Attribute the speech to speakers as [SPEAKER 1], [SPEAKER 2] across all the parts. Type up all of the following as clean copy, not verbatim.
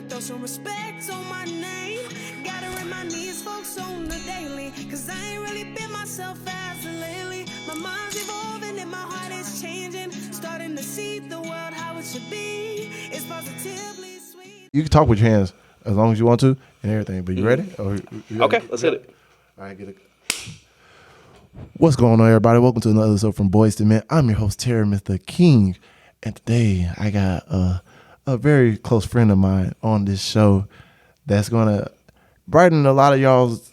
[SPEAKER 1] Gotta throw some respect on my name. Gotta remind these folks on the daily, cause I ain't really been myself as of lately. My mind's evolving and my heart is changing. Starting to see the world how it should be. It's positively sweet.
[SPEAKER 2] You can talk with your hands as long as you want to and everything. But you ready?
[SPEAKER 3] Okay, let's hit it.
[SPEAKER 2] All right, get it. What's going on, everybody? Welcome to another episode from Boyz to Men. I'm your host, Terry, Mr. King. And today I got a very close friend of mine on this show that's going to brighten a lot of y'all's,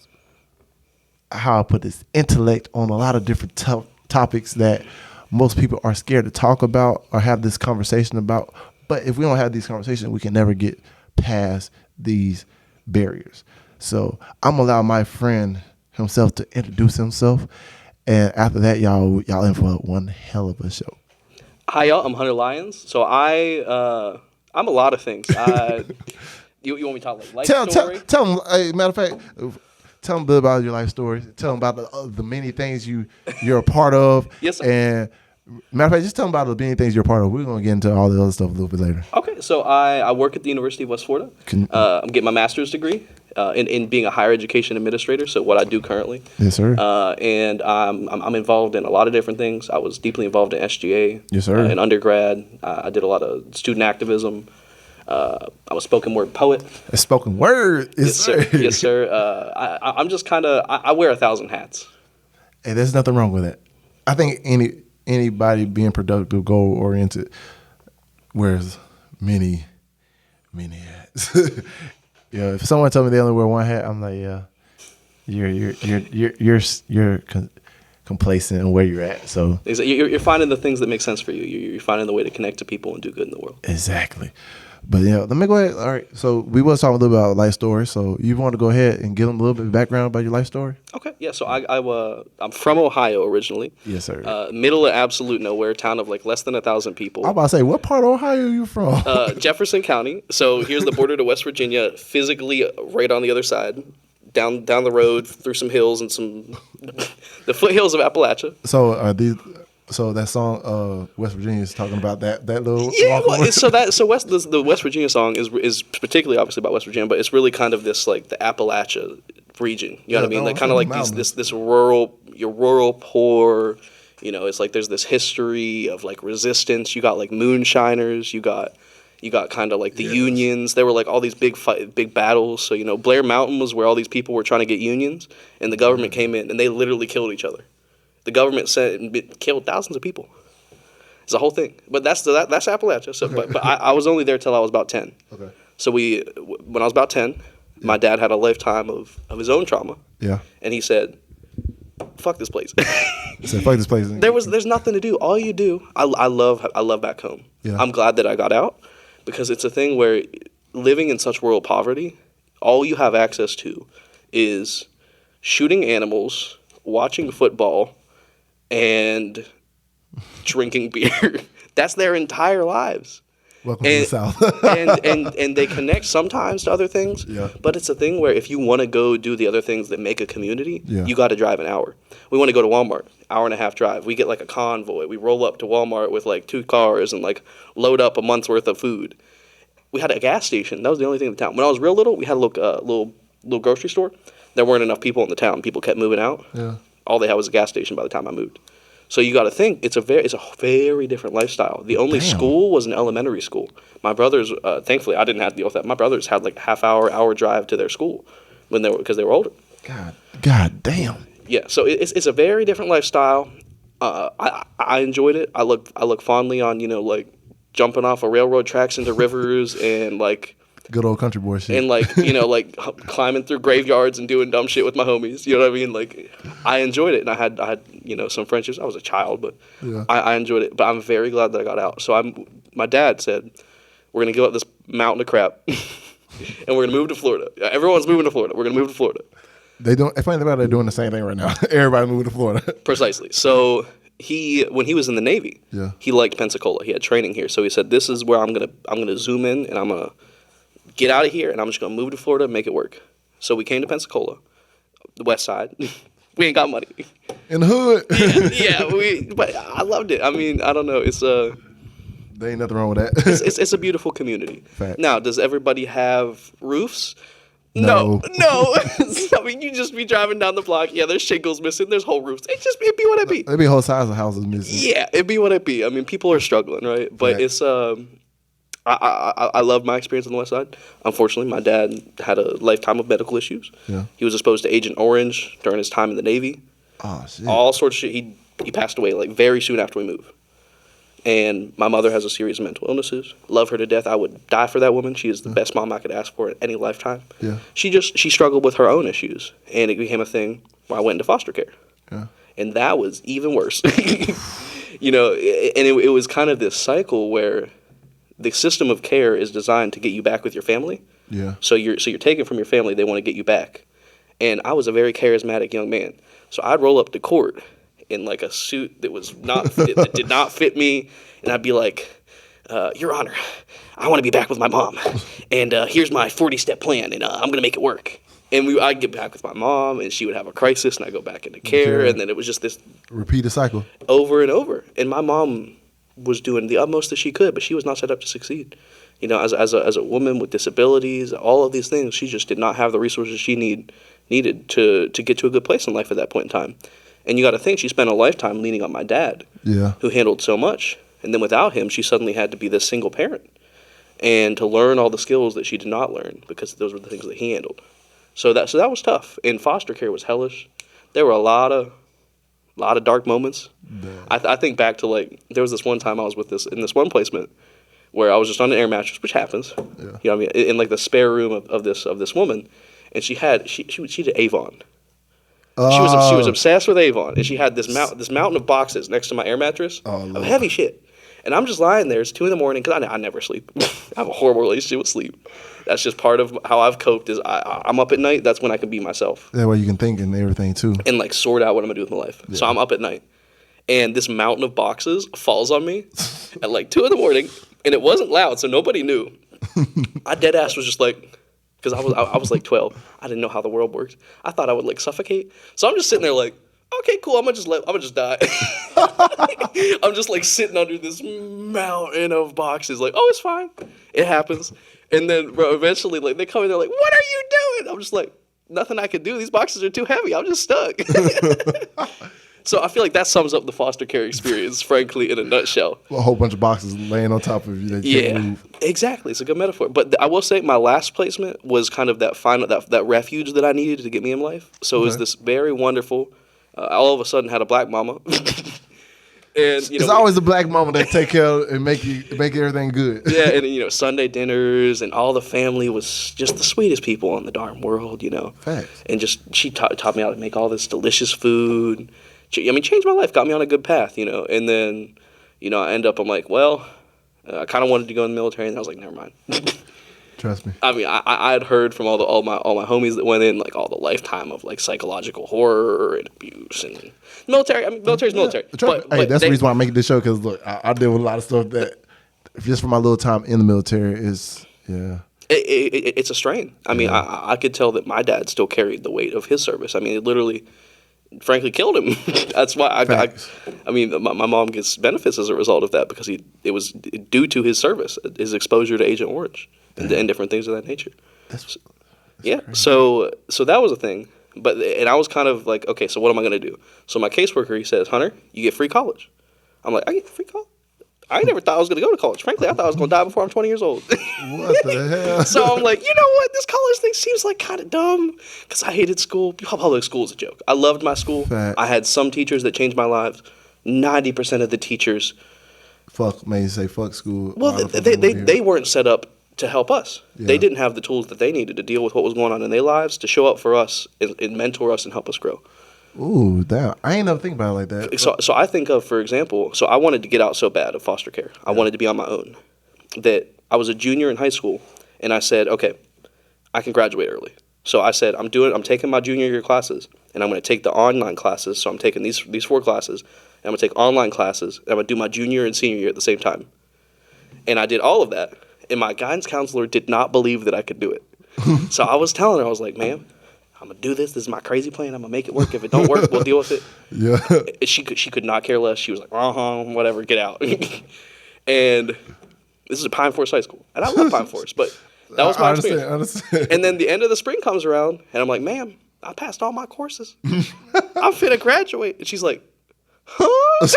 [SPEAKER 2] how I put this, intellect on a lot of different topics that most people are scared to talk about or have this conversation about. But if we don't have these conversations, we can never get past these barriers. So I'm going to allow my friend himself to introduce himself. And after that, y'all in for one hell of a show.
[SPEAKER 3] Hi, y'all. I'm Hunter Lyons. So I'm a lot of things. You want me to talk like life story?
[SPEAKER 2] Tell them, matter of fact, tell them a bit about your life story. Tell them about the many things you're a part of.
[SPEAKER 3] Yes, sir.
[SPEAKER 2] And matter of fact, just tell them about the many things you're a part of. We're going to get into all the other stuff a little bit later.
[SPEAKER 3] Okay, so I work at the University of West Florida. I'm getting my master's degree in being a higher education administrator, so what I do currently.
[SPEAKER 2] Yes, sir.
[SPEAKER 3] And I'm involved in a lot of different things. I was deeply involved in SGA.
[SPEAKER 2] Yes, sir.
[SPEAKER 3] In undergrad. I did a lot of student activism. I'm a spoken word poet.
[SPEAKER 2] A spoken word?
[SPEAKER 3] Yes, sir. Yes, sir. I'm just kind of, I wear 1,000 hats.
[SPEAKER 2] Hey, there's nothing wrong with that. I think anybody being productive, goal-oriented, wears many hats. Yeah, if someone told me they only wear one hat, I'm like, yeah, you're complacent in where you're at. So
[SPEAKER 3] you're finding the things that make sense for you. You're finding the way to connect to people and do good in the world.
[SPEAKER 2] Exactly. But let me go ahead. All right. So we was talking a little bit about life story. So you want to go ahead and give them a little bit of background about your life story?
[SPEAKER 3] Okay. Yeah. So I'm from Ohio originally.
[SPEAKER 2] Yes, sir.
[SPEAKER 3] Middle of absolute nowhere, town of like less than 1,000 people.
[SPEAKER 2] I'm about to say, what part of Ohio are you from?
[SPEAKER 3] Jefferson County. So here's the border to West Virginia, physically right on the other side. Down the road through some hills and the foothills of Appalachia.
[SPEAKER 2] So that song, West Virginia, is talking about that little.
[SPEAKER 3] Yeah, well, the West Virginia song is particularly obviously about West Virginia, but it's really kind of this like the Appalachia region. You know what I mean? Like kind of like this rural poor. You know, it's like there's this history of like resistance. You got like moonshiners. You got kind of like the unions. There were like all these big battles. So, you know, Blair Mountain was where all these people were trying to get unions, and the government came in, and they literally killed each other. The government killed thousands of people. It's a whole thing. But that's Appalachia. So, but I was only there till I was about 10. Okay. So when I was about 10, my dad had a lifetime of his own trauma. Yeah. And he said, fuck this place.
[SPEAKER 2] He said, fuck this place.
[SPEAKER 3] There's nothing to do. All you do, I love back home. Yeah. I'm glad that I got out. Because it's a thing where living in such rural poverty, all you have access to is shooting animals, watching football, and drinking beer. That's their entire lives.
[SPEAKER 2] Welcome to the South.
[SPEAKER 3] and they connect sometimes to other things, but it's a thing where if you want to go do the other things that make a community, you got to drive an hour. We want to go to Walmart, hour and a half drive. We get like a convoy. We roll up to Walmart with like 2 cars and like load up a month's worth of food. We had a gas station. That was the only thing in the town. When I was real little, we had a little grocery store. There weren't enough people in the town. People kept moving out. Yeah. All they had was a gas station by the time I moved. So you got to think it's a very different lifestyle. The only school was an elementary school. My brothers, thankfully, I didn't have to deal with that. My brothers had like a hour drive to their school because they were older.
[SPEAKER 2] God damn.
[SPEAKER 3] Yeah, so it's a very different lifestyle. I enjoyed it. I look fondly on like jumping off of railroad tracks into rivers and like
[SPEAKER 2] good old country boy shit.
[SPEAKER 3] And like like climbing through graveyards and doing dumb shit with my homies. You know what I mean? Like I enjoyed it, and I had some friendships. I was a child, but I enjoyed it. But I'm very glad that I got out. So my dad said, we're gonna give up this mountain of crap, and we're gonna move to Florida. Everyone's moving to Florida. We're gonna move to Florida.
[SPEAKER 2] They don't. I find about they're doing the same thing right now. Everybody moving to Florida.
[SPEAKER 3] Precisely. So when he was in the Navy, he liked Pensacola. He had training here, so he said, "This is where I'm gonna zoom in, and I'm gonna get out of here, and I'm just gonna move to Florida and make it work." So we came to Pensacola, the west side. We ain't got money.
[SPEAKER 2] In the hood.
[SPEAKER 3] But I loved it. I mean, I don't know.
[SPEAKER 2] There ain't nothing wrong with that.
[SPEAKER 3] It's a beautiful community.
[SPEAKER 2] Fact.
[SPEAKER 3] Now, does everybody have roofs?
[SPEAKER 2] No.
[SPEAKER 3] No. I mean, you just be driving down the block. Yeah, there's shingles missing. There's whole roofs. It'd be what it be.
[SPEAKER 2] It'd be a whole size of houses missing.
[SPEAKER 3] Yeah, it'd be what it be. I mean, people are struggling, right? But
[SPEAKER 2] Fact.
[SPEAKER 3] it's I love my experience on the West Side. Unfortunately, my dad had a lifetime of medical issues.
[SPEAKER 2] Yeah.
[SPEAKER 3] He was exposed to Agent Orange during his time in the Navy.
[SPEAKER 2] Oh shit.
[SPEAKER 3] All sorts of shit. He passed away like very soon after we moved. And my mother has a series of mental illnesses. Love her to death. I would die for that woman. She is the best mom I could ask for in any lifetime.
[SPEAKER 2] Yeah.
[SPEAKER 3] She struggled with her own issues, and it became a thing where I went into foster care.
[SPEAKER 2] Yeah.
[SPEAKER 3] And that was even worse. You know, and it was kind of this cycle where the system of care is designed to get you back with your family.
[SPEAKER 2] Yeah.
[SPEAKER 3] So you're taken from your family. They want to get you back. And I was a very charismatic young man. So I'd roll up to court in like a suit that was that did not fit me, and I'd be like, Your Honor, I want to be back with my mom, and here's my 40-step plan, and I'm gonna make it work. And I'd get back with my mom, and she would have a crisis, and I'd go back into care, and then it was just this
[SPEAKER 2] repeated cycle
[SPEAKER 3] over and over. And my mom was doing the utmost that she could, but she was not set up to succeed. You know, as a woman with disabilities, all of these things, she just did not have the resources she needed to get to a good place in life at that point in time. And you got to think, she spent a lifetime leaning on my dad, who handled so much. And then without him, she suddenly had to be this single parent and to learn all the skills that she did not learn because those were the things that he handled. So that was tough. And foster care was hellish. There were a lot of dark moments. I think back to like, there was this one time I was in this one placement where I was just on an air mattress, which happens. Yeah. You know what I mean? In like the spare room of this woman, and she did Avon. She was obsessed with Avon, and she had this mountain of boxes next to my air mattress of heavy shit. And I'm just lying there. It's 2 a.m. because I never sleep. I have a horrible relationship with sleep. That's just part of how I've coped. Is I'm up at night. That's when I can be myself.
[SPEAKER 2] That way you can think and everything too, and
[SPEAKER 3] like sort out what I'm gonna do with my life. Yeah. So I'm up at night, and this mountain of boxes falls on me at like 2 a.m. and it wasn't loud, so nobody knew. I dead ass was just like. Because I was like 12. I didn't know how the world worked. I thought I would like suffocate. So I'm just sitting there like, okay, cool. I'm gonna just die. I'm just like sitting under this mountain of boxes. Like, oh, it's fine. It happens. And then bro, eventually, like they come in, they're like, what are you doing? I'm just like, nothing I can do. These boxes are too heavy. I'm just stuck. So I feel like that sums up the foster care experience, frankly, in a nutshell.
[SPEAKER 2] A whole bunch of boxes laying on top of you that you can't move.
[SPEAKER 3] Exactly. It's a good metaphor. But I will say my last placement was kind of that refuge that I needed to get me in life. So it was this very wonderful, all of a sudden had a black mama. And
[SPEAKER 2] it's always the black mama that take care of and make everything good.
[SPEAKER 3] Yeah, and Sunday dinners and all the family was just the sweetest people in the darn world,
[SPEAKER 2] Facts.
[SPEAKER 3] And just she taught me how to make all this delicious food. I mean, changed my life, got me on a good path, And then, I'm like, well, I kind of wanted to go in the military, and I was like, never mind.
[SPEAKER 2] Trust me.
[SPEAKER 3] I mean, I had heard from all my homies that went in, like all the lifetime of like psychological horror and abuse and military. I mean, military's military. But
[SPEAKER 2] that's the reason why I'm making this show, because look, I deal with a lot of stuff that just from my little time in the military is
[SPEAKER 3] It's a strain. I mean, I could tell that my dad still carried the weight of his service. I mean, it literally, frankly, killed him. That's why I mean, my mom gets benefits as a result of that because it was due to his service, his exposure to Agent Orange and different things of that nature. That's crazy. So that was a thing. And I was kind of like, okay, so what am I going to do? So my caseworker, he says, Hunter, you get free college. I'm like, I get free college? I never thought I was going to go to college. Frankly, I thought I was going to die before I'm 20 years old.
[SPEAKER 2] What the hell?
[SPEAKER 3] So I'm like, you know what? This college thing seems like kind of dumb because I hated school. Public school is a joke. I loved my school. Fact. I had some teachers that changed my lives. 90% of the teachers.
[SPEAKER 2] Made you say fuck school.
[SPEAKER 3] Well, they weren't set up to help us. Yeah. They didn't have the tools that they needed to deal with what was going on in their lives, to show up for us and mentor us and help us grow.
[SPEAKER 2] Ooh, damn. I ain't never think about it like that.
[SPEAKER 3] So I think of, for example, I wanted to get out so bad of foster care. I wanted to be on my own. That I was a junior in high school, and I said, okay, I can graduate early. So I said, I'm taking my junior year classes, and I'm going to take the online classes. So I'm taking these 4 classes, and I'm going to take online classes, and I'm going to do my junior and senior year at the same time. And I did all of that, and my guidance counselor did not believe that I could do it. So I was telling her, I was like, ma'am, I'm going to do this. This is my crazy plan. I'm going to make it work. If it don't work, we'll deal with it. Yeah. She could not care less. She was like, whatever, get out. And this is at Pine Forest High School. And I love Pine Forest, but that was my experience.
[SPEAKER 2] I understand.
[SPEAKER 3] And then the end of the spring comes around, and I'm like, ma'am, I passed all my courses. I'm finna graduate. And she's like, huh?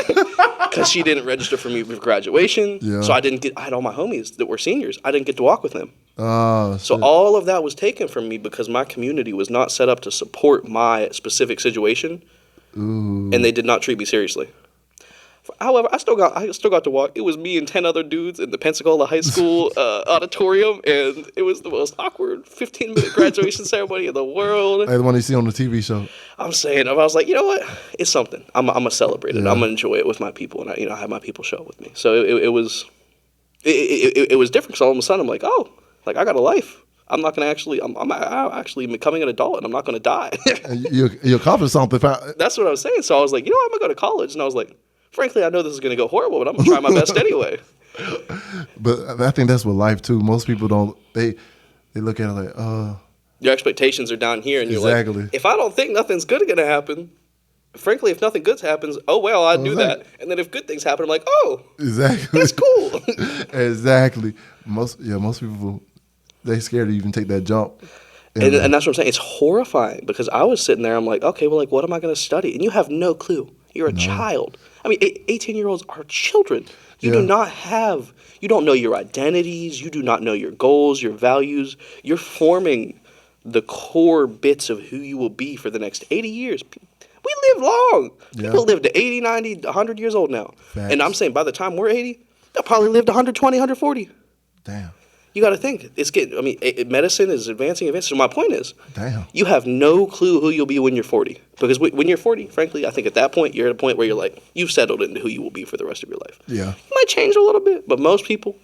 [SPEAKER 3] Because she didn't register for me for graduation. Yeah. So I had all my homies that were seniors. I didn't get to walk with them.
[SPEAKER 2] Oh,
[SPEAKER 3] so all of that was taken from me because my community was not set up to support my specific situation.
[SPEAKER 2] Ooh.
[SPEAKER 3] And they did not treat me seriously. However, I still got to walk. It was me and 10 other dudes in the Pensacola High School auditorium, and it was the most awkward 15-minute graduation ceremony in the world.
[SPEAKER 2] Like the one you see on the TV show.
[SPEAKER 3] I'm saying, I was like, you know what? It's something. I'm gonna celebrate it. Yeah. I'm gonna enjoy it with my people, and I have my people show up with me. So it was different because all of a sudden I'm like, oh, like I got a life. I'm not gonna actually. I'm actually becoming an adult, and I'm not gonna die.
[SPEAKER 2] you accomplished something.
[SPEAKER 3] That's what I was saying. So I was like, you know what? I'm gonna go to college, and I was like, frankly, I know this is gonna go horrible, but I'm gonna try my best anyway.
[SPEAKER 2] But I think that's what life too. Most people don't. They look at it like,
[SPEAKER 3] your expectations are down here, and
[SPEAKER 2] exactly.
[SPEAKER 3] You're like, if I don't think nothing's good gonna happen, frankly, if nothing good happens, oh well, I do that. And then if good things happen, I'm like, oh,
[SPEAKER 2] exactly,
[SPEAKER 3] that's cool.
[SPEAKER 2] Exactly. Most people. They scared to even take that jump.
[SPEAKER 3] And that's what I'm saying. It's horrifying because I was sitting there. I'm like, okay, well, like, what am I going to study? And you have no clue. You're a child. I mean, 18-year-olds are children. You don't know your identities. You do not know your goals, your values. You're forming the core bits of who you will be for the next 80 years. We live long. People live to 80, 90, 100 years old now. Facts. And I'm saying by the time we're 80, they'll probably live to 120, 140.
[SPEAKER 2] Damn.
[SPEAKER 3] You got to think. Medicine is advancing. So my point is,
[SPEAKER 2] damn,
[SPEAKER 3] you have no clue who you'll be when you're 40. Because when you're 40, frankly, I think at that point, you're at a point where you're like, you've settled into who you will be for the rest of your life.
[SPEAKER 2] Yeah.
[SPEAKER 3] It might change a little bit, but most people,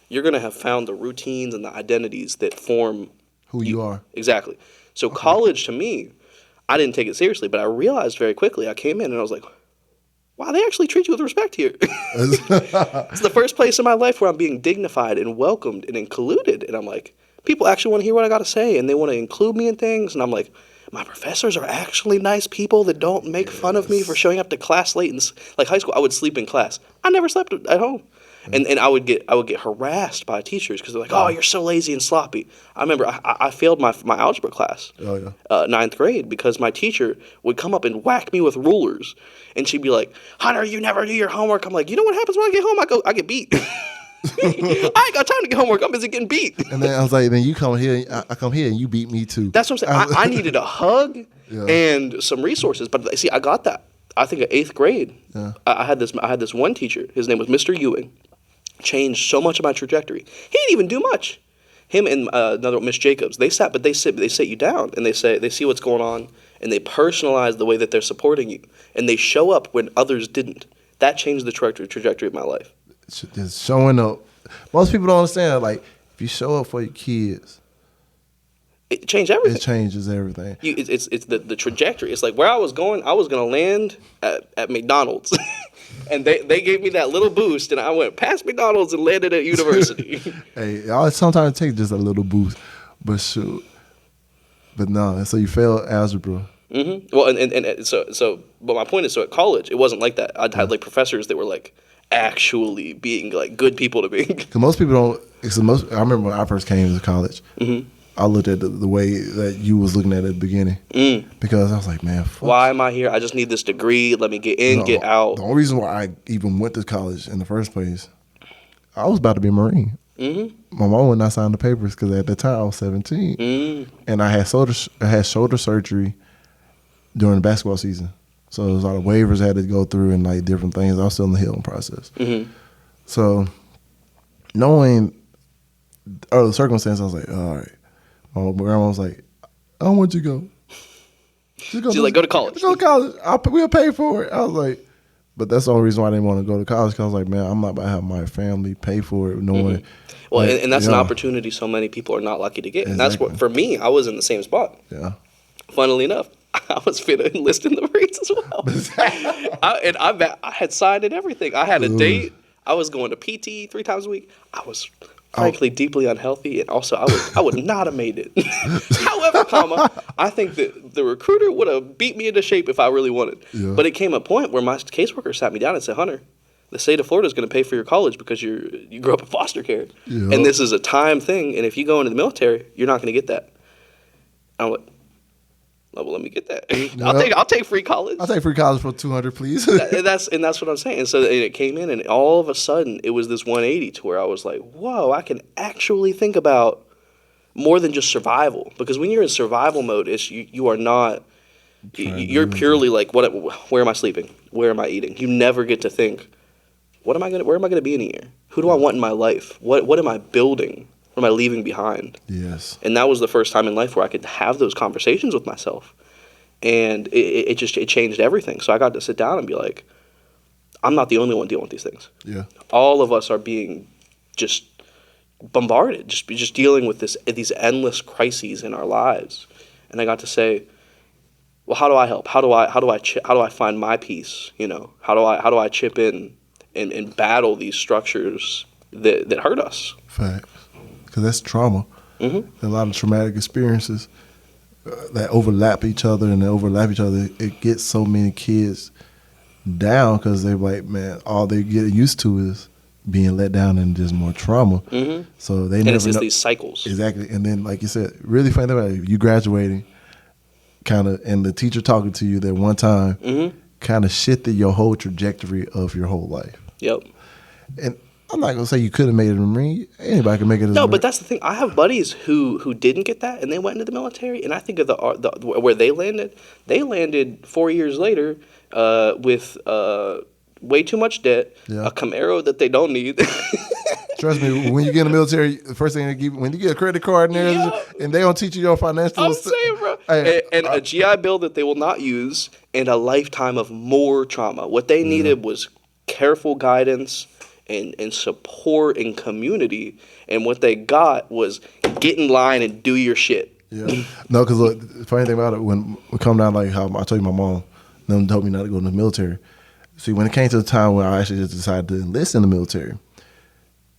[SPEAKER 3] you're going to have found the routines and the identities that form
[SPEAKER 2] who you are.
[SPEAKER 3] Exactly. So college, to me, I didn't take it seriously, but I realized very quickly, I came in and I was like, wow, they actually treat you with respect here. It's the first place in my life where I'm being dignified and welcomed and included. And I'm like, people actually want to hear what I got to say, and they want to include me in things. And I'm like, my professors are actually nice people that don't make fun of me for showing up to class late. And like high school, I would sleep in class. I never slept at home. And I would get harassed by teachers because they're like, oh, you're so lazy and sloppy. I remember I failed my algebra class, ninth grade, because my teacher would come up and whack me with rulers. And she'd be like, Hunter, you never do your homework. I'm like, you know what happens when I get home? I get beat. I ain't got time to get homework. I'm busy getting beat.
[SPEAKER 2] And then I was like, then you come here, I come here and you beat me too.
[SPEAKER 3] That's what I'm saying. I needed a hug and some resources. But see, I got that. I think at 8th grade, I had this one teacher. His name was Mr. Ewing. Changed so much of my trajectory. He didn't even do much. Him and another Miss Jacobs, they sit you down and they see what's going on and they personalize the way that they're supporting you and they show up when others didn't. That changed the trajectory of my life.
[SPEAKER 2] Just showing up. Most people don't understand. Like if you show up for your kids,
[SPEAKER 3] it changed everything.
[SPEAKER 2] It changes everything.
[SPEAKER 3] It's the trajectory. It's like where I was going to land at McDonald's. And they gave me that little boost, and I went past McDonald's and landed at university.
[SPEAKER 2] Hey, sometimes it takes just a little boost, but shoot. But no, so you failed algebra.
[SPEAKER 3] Mm-hmm. Well, and but my point is, so at college, it wasn't like that. I had like professors that were like actually being like good people to me.
[SPEAKER 2] Because most people don't. I remember when I first came to college. Mm-hmm. I looked at the way that you was looking at it at the beginning because I was like, man,
[SPEAKER 3] why am I here? I just need this degree. Let me get in, get out.
[SPEAKER 2] The only reason why I even went to college in the first place, I was about to be a Marine. Mm-hmm. My mom would not sign the papers because at the time I was 17, and I had shoulder surgery during the basketball season. So there was a lot of waivers I had to go through and like different things. I was still in the healing process. Mm-hmm. So knowing the circumstances, I was like, all right. My grandma was like, I don't want you to go.
[SPEAKER 3] She's like, go to college.
[SPEAKER 2] Go to college. We'll pay for it. I was like, but that's the only reason why I didn't want to go to college because I was like, man, I'm not about to have my family pay for it knowing.
[SPEAKER 3] Well, and that's an opportunity so many people are not lucky to get. Exactly. And that's what, for me, I was in the same spot. Yeah. Funnily enough, I was fit to enlist in the Marines as well. I had signed and everything. I had a date. I was going to PT 3 times a week. I was frankly deeply unhealthy, and also I would not have made it. However, I think that the recruiter would have beat me into shape if I really wanted. Yeah. But it came a point where my caseworker sat me down and said, Hunter, The state of Florida is going to pay for your college because you grew up in foster care.
[SPEAKER 2] Yep.
[SPEAKER 3] And this is a time thing. And if you go into the military, you're not going to get that. I'm like, oh, well, let me get that. I'll take free college.
[SPEAKER 2] I'll take free college for $200, please.
[SPEAKER 3] That's what I'm saying. And so it came in, and all of a sudden, it was this 180 to where I was like, whoa, I can actually think about more than just survival. Because when you're in survival mode, you are not. You're purely like, where am I sleeping? Where am I eating? You never get to think, where am I gonna be in a year? Who do I want in my life? What am I building? What am I leaving behind?
[SPEAKER 2] Yes.
[SPEAKER 3] And that was the first time in life where I could have those conversations with myself. And it changed everything. So I got to sit down and be like, I'm not the only one dealing with these things.
[SPEAKER 2] Yeah.
[SPEAKER 3] All of us are being just bombarded, just dealing with these endless crises in our lives. And I got to say, well, how do I help? How do I find my peace? You know, how do I chip in and battle these structures that hurt us?
[SPEAKER 2] Facts. Because that's trauma. Mm-hmm. A lot of traumatic experiences that overlap each other, it gets so many kids down because they're like, man, all they get used to is being let down and just more trauma. Mm-hmm. So they never know
[SPEAKER 3] these cycles.
[SPEAKER 2] Exactly. And then, like you said, really funny thing about it, you graduating, kind of, and the teacher talking to you that one time, mm-hmm. kind of shifted your whole trajectory of your whole life.
[SPEAKER 3] Yep.
[SPEAKER 2] And I'm not gonna say you could have made it a Marine. Anybody can make it as a Marine.
[SPEAKER 3] No, but that's the thing. I have buddies who didn't get that, and they went into the military. And I think of the where they landed. They landed 4 years later with way too much debt, a Camaro that they don't need.
[SPEAKER 2] Trust me, when you get in the military, the first thing they give, when you get a credit card in there, and they don't teach you your financial.
[SPEAKER 3] I'm saying, bro, and a GI Bill that they will not use, and a lifetime of more trauma. What they needed was careful guidance and support and community, and what they got was get in line and do your shit.
[SPEAKER 2] Yeah, no, because the funny thing about it, when we come down, like how I told you, my mom, them told me not to go in the military. See, when it came to the time when I actually just decided to enlist in the military,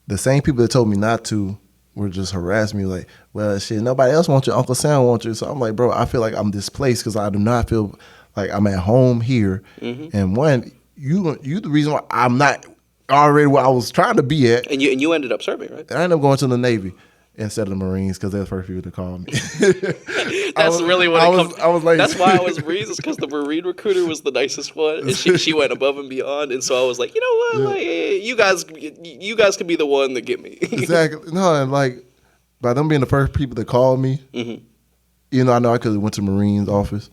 [SPEAKER 2] the same people that told me not to were just harassing me, like, well, shit, nobody else wants you, Uncle Sam wants you. So I'm like, bro, I feel like I'm displaced because I do not feel like I'm at home here. Mm-hmm. And one, you the reason why I'm not already where I was trying to be at.
[SPEAKER 3] And you ended up serving, right?
[SPEAKER 2] I ended up going to the Navy instead of the Marines because they're the first people to call me.
[SPEAKER 3] That's really what
[SPEAKER 2] I was like,
[SPEAKER 3] that's why I was Marines, because the Marine recruiter was the nicest one, and she went above and beyond, and so I was like, you know what, like, you guys can be the one that get me.
[SPEAKER 2] Exactly. No, and like by them being the first people that called me, mm-hmm. You know, I know I could have went to Marines office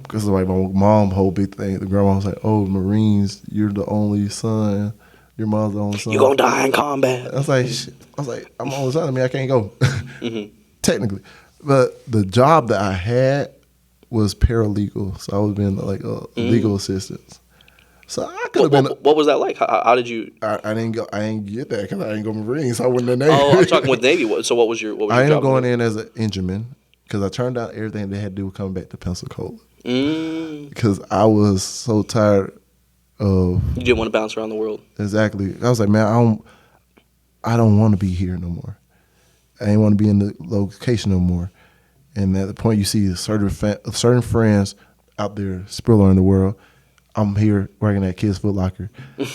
[SPEAKER 2] because like my mom whole big thing. The grandma was like, "Oh, Marines, you're the only son. Your mom's the only son.
[SPEAKER 3] You're gonna die in combat."
[SPEAKER 2] I was like, I'm the only son. I mean, I can't go mm-hmm. technically. But the job that I had was paralegal, so I was being like legal assistant. So I could have been.
[SPEAKER 3] What was that like? How did you?
[SPEAKER 2] I didn't go. I didn't get that because I didn't go Marines. So I went in the Navy.
[SPEAKER 3] Oh, I'm talking with Navy. So what was your?
[SPEAKER 2] I ended up going in as an engineman because I turned down everything they had to do with coming back to Pensacola. Because I was so tired of.
[SPEAKER 3] You didn't want to bounce around the world.
[SPEAKER 2] Exactly. I was like, man, I don't want to be here no more. I didn't want to be in the location no more. And at the point you see certain friends out there spilling in the world, I'm here working at Kids Foot Locker.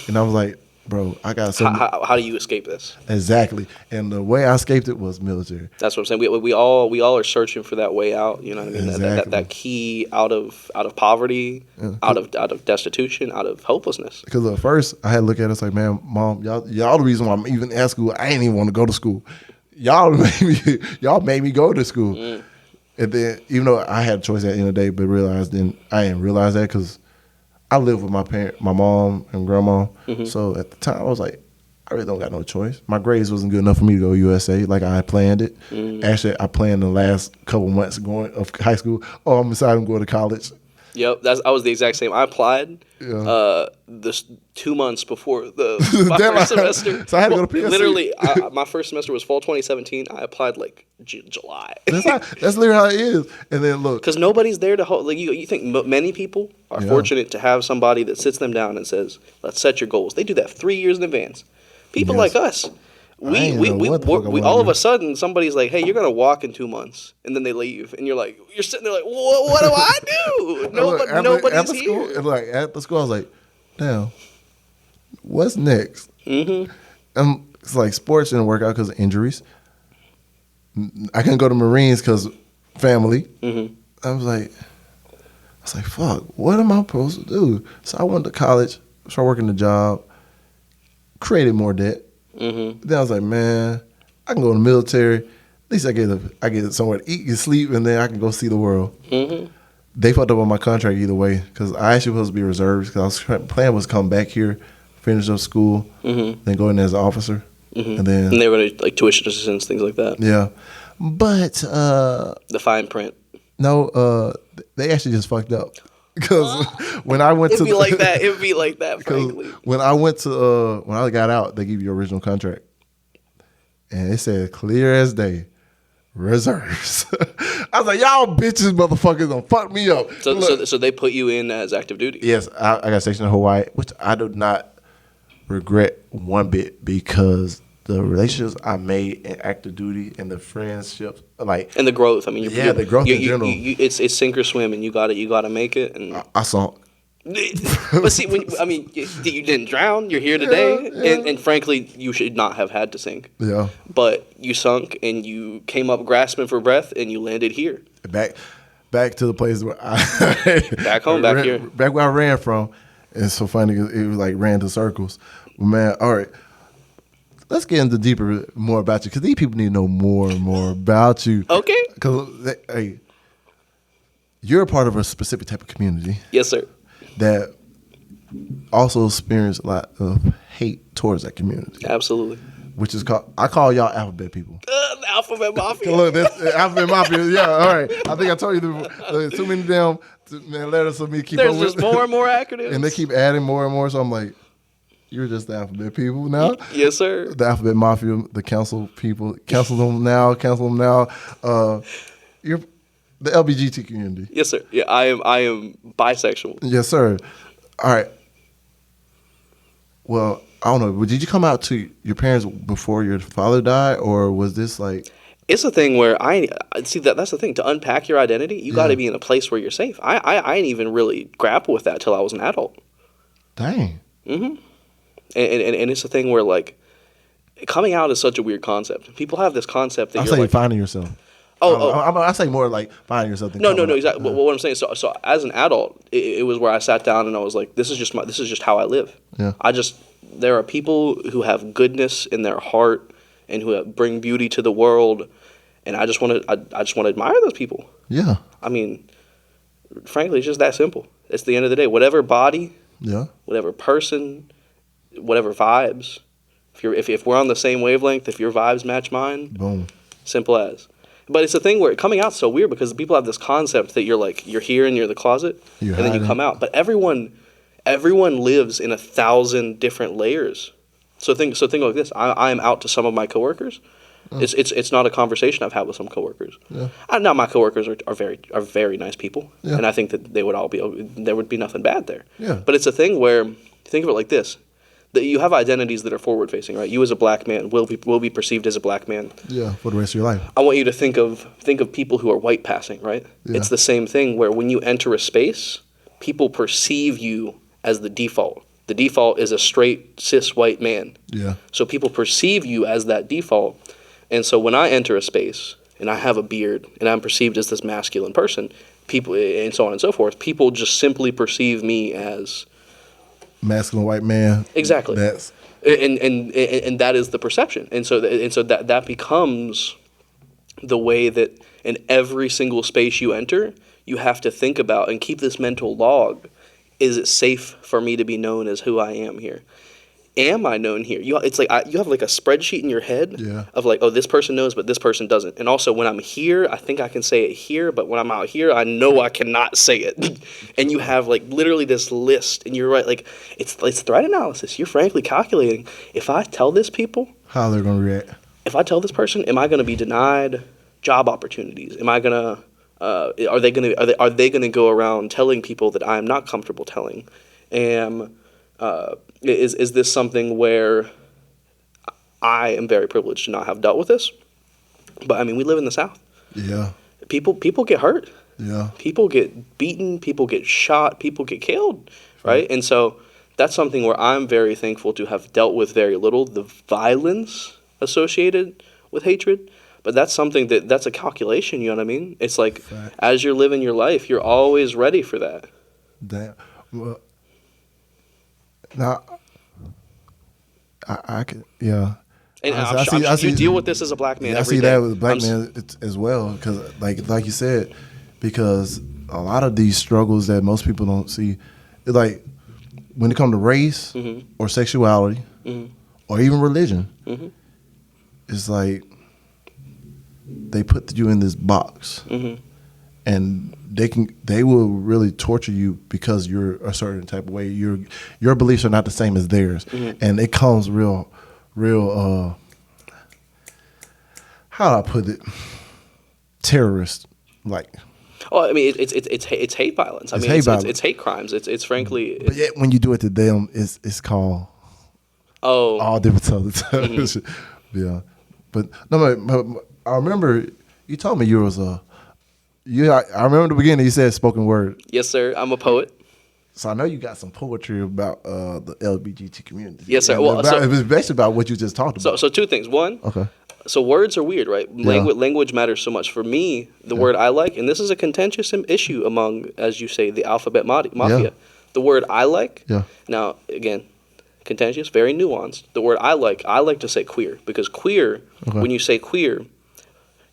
[SPEAKER 2] And I was like, bro, I got something.
[SPEAKER 3] How do you escape this?
[SPEAKER 2] Exactly. And the way I escaped it was military.
[SPEAKER 3] That's what I'm saying. We all are searching for that way out. You know what I mean?
[SPEAKER 2] Exactly.
[SPEAKER 3] That key out of poverty, out of destitution, out of hopelessness.
[SPEAKER 2] Because at first I had to look at it, it's like, man, Mom, y'all the reason why I'm even at school. I ain't even want to go to school. Y'all made me go to school. Mm. And then, even though I had a choice at the end of the day, but I didn't realize that because I lived with my mom and grandma. Mm-hmm. So at the time, I was like, I really don't got no choice. My grades wasn't good enough for me to go USA like I had planned it. Mm. Actually, I planned the last couple months of high school. Oh, I'm excited I'm going to college.
[SPEAKER 3] Yep, I was the exact same. I applied this 2 months before my first semester.
[SPEAKER 2] So I had to go to PSC.
[SPEAKER 3] Literally, my first semester was fall 2017. I applied like July.
[SPEAKER 2] That's literally how it is. And then look,
[SPEAKER 3] because nobody's there to hold. Like you think many people are fortunate to have somebody that sits them down and says, "Let's set your goals." They do that 3 years in advance. People like us. We all of a sudden somebody's like, hey, you're gonna walk in 2 months, and then they leave, and you're sitting there like, what do I do? Nobody's
[SPEAKER 2] here.
[SPEAKER 3] School,
[SPEAKER 2] like after school, I was like, damn, what's next? It's like sports didn't work out because of injuries. I couldn't go to Marines because family. I was like, fuck, what am I supposed to do? So I went to college, started working the job, created more debt. Then I was like, man, I can go in the military. At least I get somewhere to eat and sleep, and then I can go see the world. They fucked up on my contract either way because I actually was supposed to be reserved because plan was to come back here, finish up school, then go in as an officer. And they
[SPEAKER 3] were like tuition assistance, things like that.
[SPEAKER 2] Yeah. But
[SPEAKER 3] the fine print.
[SPEAKER 2] No, they actually just fucked up. Because when I went to
[SPEAKER 3] it'd be like that, frankly.
[SPEAKER 2] When I went to when I got out, they give you your original contract. And it said clear as day. Reserves. I was like, y'all bitches motherfuckers don't fuck me up.
[SPEAKER 3] So they put you in as active duty?
[SPEAKER 2] Yes, I got stationed in Hawaii, which I do not regret one bit because the relationships I made in active duty and the friendships, like,
[SPEAKER 3] and the growth. I mean,
[SPEAKER 2] the growth in general.
[SPEAKER 3] It's sink or swim, and you got to make it. And
[SPEAKER 2] I saw.
[SPEAKER 3] But see, you didn't drown. You're here today, and frankly, you should not have had to sink.
[SPEAKER 2] Yeah.
[SPEAKER 3] But you sunk, and you came up grasping for breath, and you landed here.
[SPEAKER 2] Back to the place where I
[SPEAKER 3] back home, back here,
[SPEAKER 2] back where I ran from. And it's so funny. It was like ran to circles. But man, all right. Let's get into deeper more about you because these people need to know more and more about you.
[SPEAKER 3] Okay.
[SPEAKER 2] Because hey, you're a part of a specific type of community.
[SPEAKER 3] Yes, sir.
[SPEAKER 2] That also experience a lot of hate towards that community.
[SPEAKER 3] Absolutely.
[SPEAKER 2] Which is called, I call y'all alphabet people.
[SPEAKER 3] The alphabet mafia.
[SPEAKER 2] Look, that's alphabet mafia. Yeah, all right. I think I told you there's too many damn letters for me to keep up with.
[SPEAKER 3] There's just more and more acronyms.
[SPEAKER 2] And they keep adding more and more. So I'm like, you're just the alphabet people now.
[SPEAKER 3] Yes, sir.
[SPEAKER 2] The alphabet mafia, the council people, cancel them now. You're the LBGT community.
[SPEAKER 3] Yes, sir. Yeah, I am bisexual.
[SPEAKER 2] Yes, sir. All right. Well, I don't know. Did you come out to your parents before your father died, or was this like?
[SPEAKER 3] It's a thing where I see that's the thing. To unpack your identity, you got to be in a place where you're safe. I didn't even really grapple with that till I was an adult.
[SPEAKER 2] Dang.
[SPEAKER 3] And it's a thing where like coming out is such a weird concept. People have this concept that
[SPEAKER 2] I'll
[SPEAKER 3] you're
[SPEAKER 2] say
[SPEAKER 3] like
[SPEAKER 2] finding yourself. I say more like finding yourself.
[SPEAKER 3] No, exactly. But what I'm saying, so as an adult, it was where I sat down and I was like, this is just how I live.
[SPEAKER 2] Yeah.
[SPEAKER 3] There are people who have goodness in their heart and who bring beauty to the world, and I just want to admire those people.
[SPEAKER 2] Yeah.
[SPEAKER 3] I mean, frankly, it's just that simple. It's the end of the day. Whatever body, whatever person, whatever vibes. If we're on the same wavelength, if your vibes match mine,
[SPEAKER 2] boom.
[SPEAKER 3] Simple as. But it's a thing where coming out's so weird because people have this concept that you're here and you're in the closet, and then you come out. But everyone lives in 1,000 different layers. So think like this. I am out to some of my coworkers. It's not a conversation I've had with some coworkers.
[SPEAKER 2] Yeah.
[SPEAKER 3] Now my coworkers are very nice people,
[SPEAKER 2] yeah.
[SPEAKER 3] and I think that there would be nothing bad there.
[SPEAKER 2] Yeah.
[SPEAKER 3] But it's a thing where think of it like this. That you have identities that are forward facing, right? You as a black man will be perceived as a black man.
[SPEAKER 2] Yeah, for the rest of your life.
[SPEAKER 3] I want you to think of people who are white passing, right?
[SPEAKER 2] Yeah.
[SPEAKER 3] It's the same thing where when you enter a space, people perceive you as the default. The default is a straight cis white man.
[SPEAKER 2] Yeah.
[SPEAKER 3] So people perceive you as that default. And so when I enter a space and I have a beard and I'm perceived as this masculine person, people and so on and so forth, people just simply perceive me as
[SPEAKER 2] masculine white man.
[SPEAKER 3] Exactly. And that is the perception. And so that becomes the way that in every single space you enter, you have to think about and keep this mental log. Is it safe for me to be known as who I am here? Am I known here? It's like you have like a spreadsheet in your head of like, oh, this person knows, but this person doesn't. And also when I'm here, I think I can say it here, but when I'm out here, I know I cannot say it. And you have like literally this list, and you're right, like it's threat analysis. You're frankly calculating. If I tell this people,
[SPEAKER 2] how they're gonna react. If
[SPEAKER 3] I tell this person, am I gonna be denied job opportunities? Am I gonna are they gonna go around telling people that I am not comfortable telling? Is this something where I am very privileged to not have dealt with this? But I mean, we live in the South.
[SPEAKER 2] Yeah.
[SPEAKER 3] People get hurt.
[SPEAKER 2] Yeah.
[SPEAKER 3] People get beaten. People get shot. People get killed. Right. And so That's something where I'm very thankful to have dealt with very little, the violence associated with hatred. But that's something that's a calculation, you know what I mean? It's like,
[SPEAKER 2] Facts.
[SPEAKER 3] as you're living your life, you're always ready for that.
[SPEAKER 2] Damn. Well, now, I could, yeah.
[SPEAKER 3] And
[SPEAKER 2] I see
[SPEAKER 3] you deal with this as a black man every day.
[SPEAKER 2] I see that with a black man as well, because like you said, because a lot of these struggles that most people don't see, like when it comes to race or sexuality or even religion, it's like they put you in this box, and they will really torture you because you're a certain type of way. Your beliefs are not the same as theirs, and it comes real. How do I put it? Terrorist, like.
[SPEAKER 3] Oh, I mean, it's hate violence. I mean, it's hate crimes. It's frankly.
[SPEAKER 2] But yet, when you do it to them, it's called.
[SPEAKER 3] Oh.
[SPEAKER 2] All different types of yeah, but no, but I remember you told me you was I remember the beginning you said spoken word.
[SPEAKER 3] Yes, sir. I'm a poet.
[SPEAKER 2] So I know you got some poetry about the LGBT community.
[SPEAKER 3] Yes, sir.
[SPEAKER 2] Well, it was basically about what you just talked about.
[SPEAKER 3] So two things. One.
[SPEAKER 2] Okay.
[SPEAKER 3] So words are weird, right? Language matters so much. For me, the word I like, and this is a contentious issue among, as you say, the alphabet mafia.
[SPEAKER 2] Yeah.
[SPEAKER 3] The word I like.
[SPEAKER 2] Yeah.
[SPEAKER 3] Now, again, contentious, very nuanced. The word I like to say queer, because queer, when you say queer,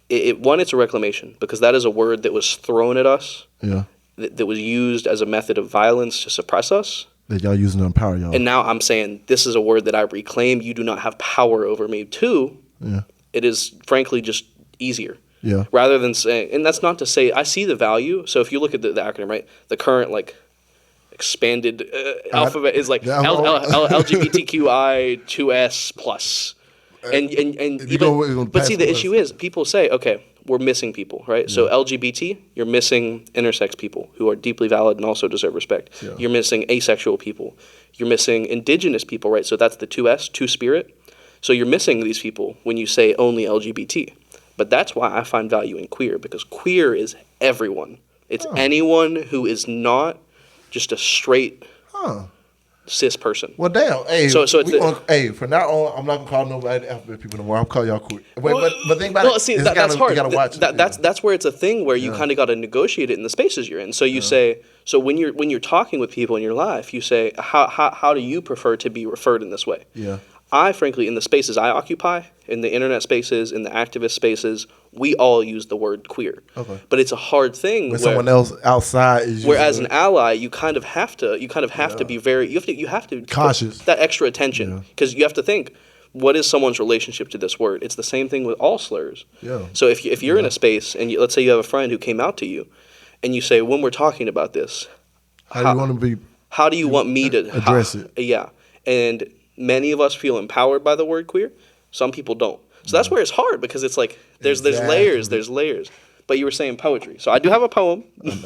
[SPEAKER 3] it's a reclamation, because that is a word that was thrown at us.
[SPEAKER 2] Yeah.
[SPEAKER 3] That was used as a method of violence to suppress us.
[SPEAKER 2] That y'all using to empower y'all.
[SPEAKER 3] And now I'm saying this is a word that I reclaim. You do not have power over me. Two, it is frankly just easier.
[SPEAKER 2] Yeah.
[SPEAKER 3] Rather than saying, and that's not to say, I see the value. So if you look at the acronym, right, the current like expanded alphabet is like LGBTQI2S plus. And even, but see, the issue is people say, okay, we're missing people, right? Yeah. So LGBT, you're missing intersex people who are deeply valid and also deserve respect. Yeah. You're missing asexual people. You're missing indigenous people, right? So that's the 2S, two-spirit. So you're missing these people when you say only LGBT. But that's why I find value in queer, because queer is everyone. It's anyone who is not just a straight cis person.
[SPEAKER 2] Well, damn. Hey,
[SPEAKER 3] so
[SPEAKER 2] from now on, I'm not gonna call nobody alphabet people no more. I'll call y'all queer. But think about it.
[SPEAKER 3] See, that's hard.
[SPEAKER 2] You gotta watch
[SPEAKER 3] that's where it's a thing where you kind of got to negotiate it in the spaces you're in. So you say, so when you're talking with people in your life, you say, how do you prefer to be referred in this way?
[SPEAKER 2] Yeah.
[SPEAKER 3] I, frankly, in the spaces I occupy, in the internet spaces, in the activist spaces, we all use the word queer. Okay. But it's a hard thing
[SPEAKER 2] when someone else outside is
[SPEAKER 3] where as an ally, you kind of have to be very you have to
[SPEAKER 2] cautious,
[SPEAKER 3] that extra attention, because you have to think, what is someone's relationship to this word? It's the same thing with all slurs. Yeah. So if you're in a space and let's say you have a friend who came out to you, and you say, when we're talking about this,
[SPEAKER 2] how do you want to be?
[SPEAKER 3] How do you want me to
[SPEAKER 2] address it?
[SPEAKER 3] Yeah, and many of us feel empowered by the word queer. Some people don't. So that's where it's hard, because it's like there's layers. But you were saying poetry, so I do have a poem.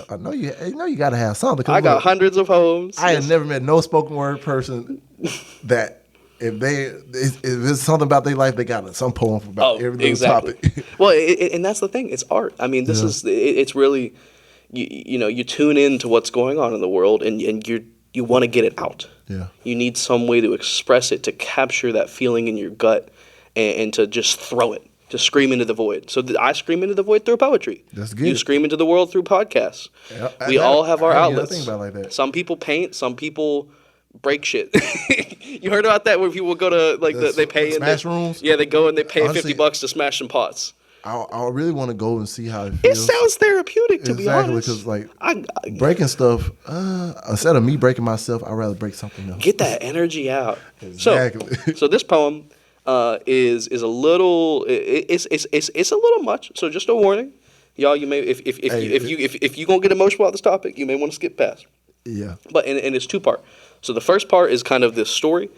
[SPEAKER 2] I know you got to have something.
[SPEAKER 3] I got hundreds of poems.
[SPEAKER 2] I have never met no spoken word person that if it's something about their life, they got some poem about every little topic.
[SPEAKER 3] Well, and that's the thing. It's art. I mean, it's really you tune into what's going on in the world, and you want to get it out. Yeah. You need some way to express it, to capture that feeling in your gut, and to just throw it, to scream into the void. So I scream into the void through poetry.
[SPEAKER 2] That's good.
[SPEAKER 3] You scream into the world through podcasts. Yeah, we all have our outlets.
[SPEAKER 2] Think about like that.
[SPEAKER 3] Some people paint. Some people break shit. You heard about that, where people go to they pay
[SPEAKER 2] smash rooms?
[SPEAKER 3] Yeah, they go and they pay $50 to smash some pots.
[SPEAKER 2] I really want to go and see how it feels.
[SPEAKER 3] It sounds therapeutic, to be honest.
[SPEAKER 2] Exactly, because breaking stuff, instead of me breaking myself, I'd rather break something else.
[SPEAKER 3] Get that energy out.
[SPEAKER 2] Exactly.
[SPEAKER 3] So this poem is a little it's a little much. So just a warning, y'all. You may if you gonna get emotional about this topic, you may want to skip past.
[SPEAKER 2] Yeah.
[SPEAKER 3] But and it's two part. So the first part is kind of this story,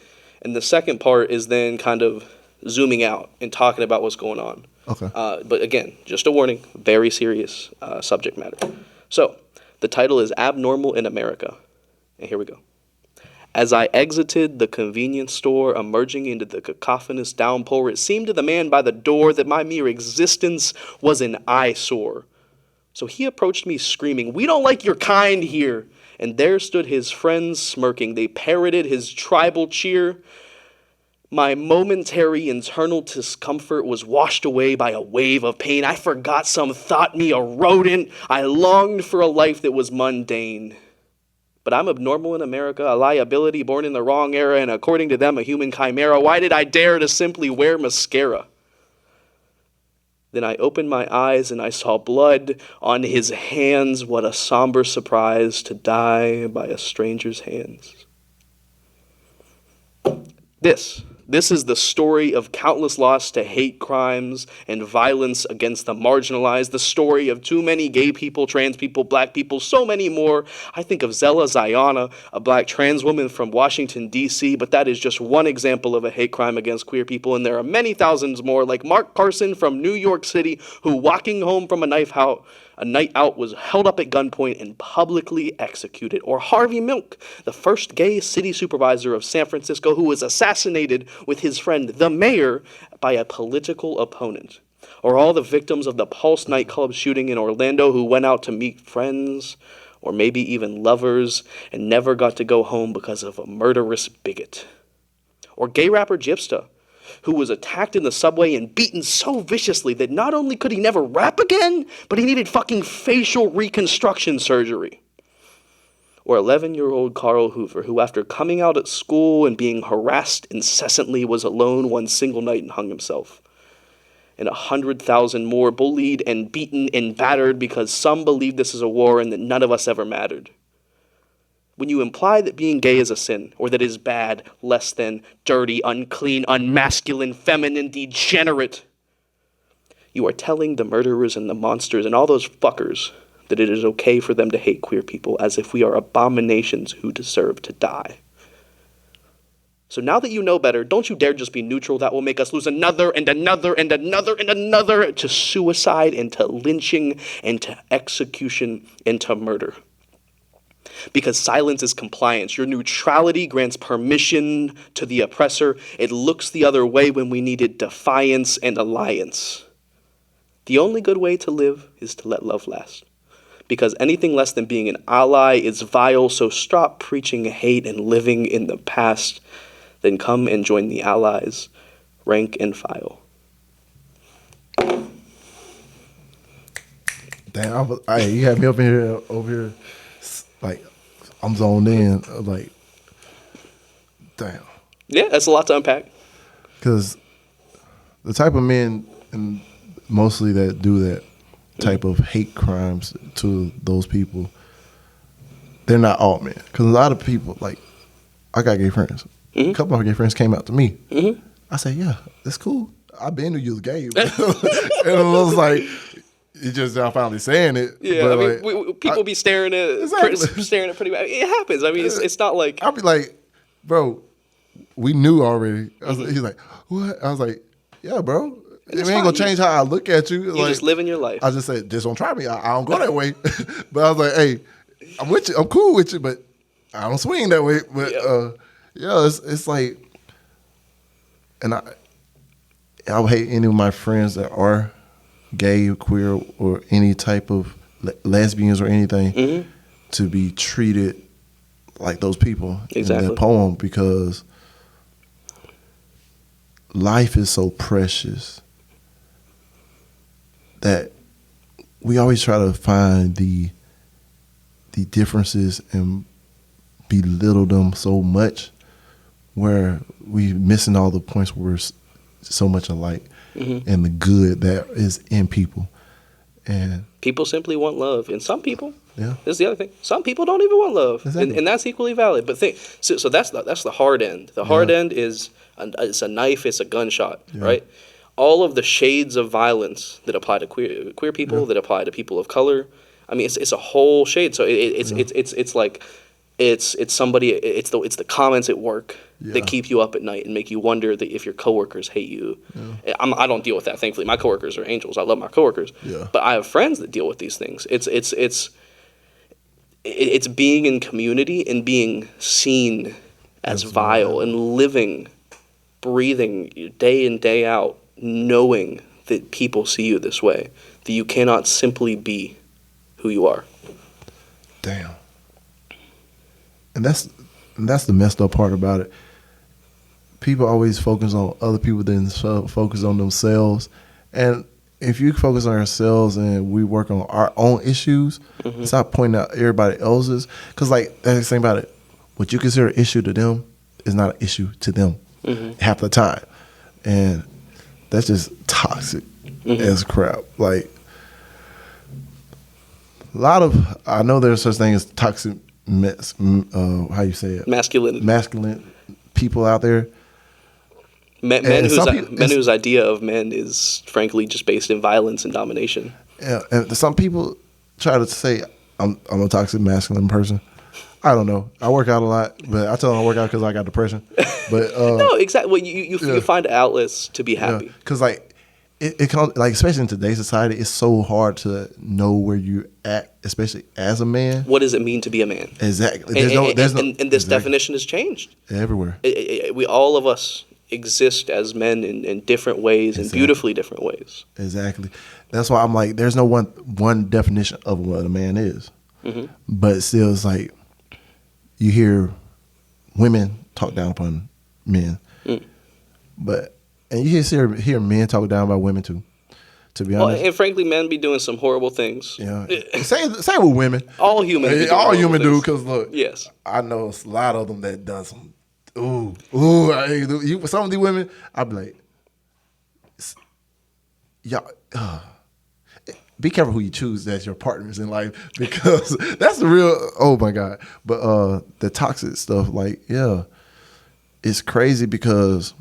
[SPEAKER 3] and the second part is then kind of zooming out and talking about what's going on.
[SPEAKER 2] Okay.
[SPEAKER 3] But again, just a warning, very serious subject matter. So, the title is Abnormal in America. And here we go. As I exited the convenience store, emerging into the cacophonous downpour, it seemed to the man by the door that my mere existence was an eyesore. So he approached me screaming, "We don't like your kind here." And there stood his friends smirking. They parroted his tribal cheer. My momentary internal discomfort was washed away by a wave of pain. I forgot some thought me a rodent. I longed for a life that was mundane. But I'm abnormal in America, a liability born in the wrong era, and according to them, a human chimera. Why did I dare to simply wear mascara? Then I opened my eyes and I saw blood on his hands. What a somber surprise to die by a stranger's hands. This is the story of countless loss to hate crimes and violence against the marginalized, the story of too many gay people, trans people, black people, so many more. I think of Zella Zayana, a black trans woman from Washington, D.C., but that is just one example of a hate crime against queer people, and there are many thousands more, like Mark Carson from New York City, who walking home from a night out was held up at gunpoint and publicly executed. Or Harvey Milk, the first gay city supervisor of San Francisco, who was assassinated with his friend, the mayor, by a political opponent. Or all the victims of the Pulse nightclub shooting in Orlando who went out to meet friends, or maybe even lovers, and never got to go home because of a murderous bigot. Or gay rapper Gypsta, who was attacked in the subway and beaten so viciously that not only could he never rap again, but he needed fucking facial reconstruction surgery. Or 11-year-old Carl Hoover, who after coming out at school and being harassed incessantly was alone one single night and hung himself. And 100,000 more bullied and beaten and battered because some believe this is a war and that none of us ever mattered. When you imply that being gay is a sin, or that it is bad, less than, dirty, unclean, unmasculine, feminine, degenerate, you are telling the murderers and the monsters and all those fuckers that it is okay for them to hate queer people as if we are abominations who deserve to die. So now that you know better, don't you dare just be neutral. That will make us lose another and another and another and another to suicide and to lynching and to execution and to murder. Because silence is compliance. Your neutrality grants permission to the oppressor. It looks the other way when we needed defiance and alliance. The only good way to live is to let love last. Because anything less than being an ally is vile, so stop preaching hate and living in the past. Then come and join the allies, rank and file.
[SPEAKER 2] Damn, you had me over here, like, I'm zoned in, like, damn.
[SPEAKER 3] Yeah, that's a lot to unpack.
[SPEAKER 2] Because the type of men, and mostly that do that type of hate crimes to those people, they're not all men. Because a lot of people, like, I got gay friends. Mm-hmm. A couple of my gay friends came out to me. Mm-hmm. I said, yeah, it's cool. I've been to you was gay. And it was like, you just now finally saying it.
[SPEAKER 3] Yeah,
[SPEAKER 2] but
[SPEAKER 3] I mean, people be staring at pretty bad. It happens. I mean, it's not like...
[SPEAKER 2] I'll be like, bro, we knew already. He's like, what? I was like, yeah, bro. It ain't going to change how I look at you.
[SPEAKER 3] You just living your life.
[SPEAKER 2] I just said, just don't try me. I don't go that way. But I was like, hey, I'm with you. I'm cool with you, but I don't swing that way. But yeah, it's like, and I would hate any of my friends that are gay or queer or any type of lesbians or anything to be treated like those people in that poem, because life is so precious that we always try to find the differences and belittle them so much, where we missing all the points where we're so much alike, and the good that is in people. And
[SPEAKER 3] people simply want love, and some people, this is the other thing, some people don't even want love, and that's equally valid. But so that's the hard end. The hard end is it's a knife, it's a gunshot, right? All of the shades of violence that apply to queer people, that apply to people of color. I mean, it's a whole shade. So it's like it's somebody. It's the comments at work that keep you up at night and make you wonder that if your coworkers hate you. I don't deal with that, thankfully. My coworkers are angels. I love my coworkers. But I have friends that deal with these things. It's being in community and being seen as vile and living, breathing day in, day out, knowing that people see you this way, that you cannot simply be who you are.
[SPEAKER 2] Damn. And that's the messed up part about it. People always focus on other people than focus on themselves. And if you focus on ourselves and we work on our own issues, stop pointing out everybody else's. Because, like, that's the thing about it. What you consider an issue to them is not an issue to them half the time. And that's just toxic as crap. Like, a lot of, I know there's such thing as toxic, how you say it? Masculine people out there.
[SPEAKER 3] Men whose idea of men is frankly just based in violence and domination.
[SPEAKER 2] Yeah, and some people try to say I'm a toxic masculine person. I don't know. I work out a lot, but I tell them I work out because I got depression. But
[SPEAKER 3] no, exactly. Well, you find outlets to be happy.
[SPEAKER 2] Because like it can, like, especially in today's society, it's so hard to know where you're at, especially as a man.
[SPEAKER 3] What does it mean to be a man?
[SPEAKER 2] Exactly.
[SPEAKER 3] And this definition has changed
[SPEAKER 2] everywhere.
[SPEAKER 3] We all of us exist as men in different ways, in beautifully different ways.
[SPEAKER 2] Exactly. That's why I'm like, there's no one definition of what a man is. But still, it's like you hear women talk down upon men, and you hear men talk down about women too. To be honest,
[SPEAKER 3] and frankly, men be doing some horrible things.
[SPEAKER 2] Yeah, same with women.
[SPEAKER 3] All humans,
[SPEAKER 2] do. Because look,
[SPEAKER 3] yes,
[SPEAKER 2] I know a lot of them that done some. Some of these women, I'd be like, y'all, be careful who you choose as your partners in life, because that's the real, oh my God. But the toxic stuff, like, yeah, it's crazy because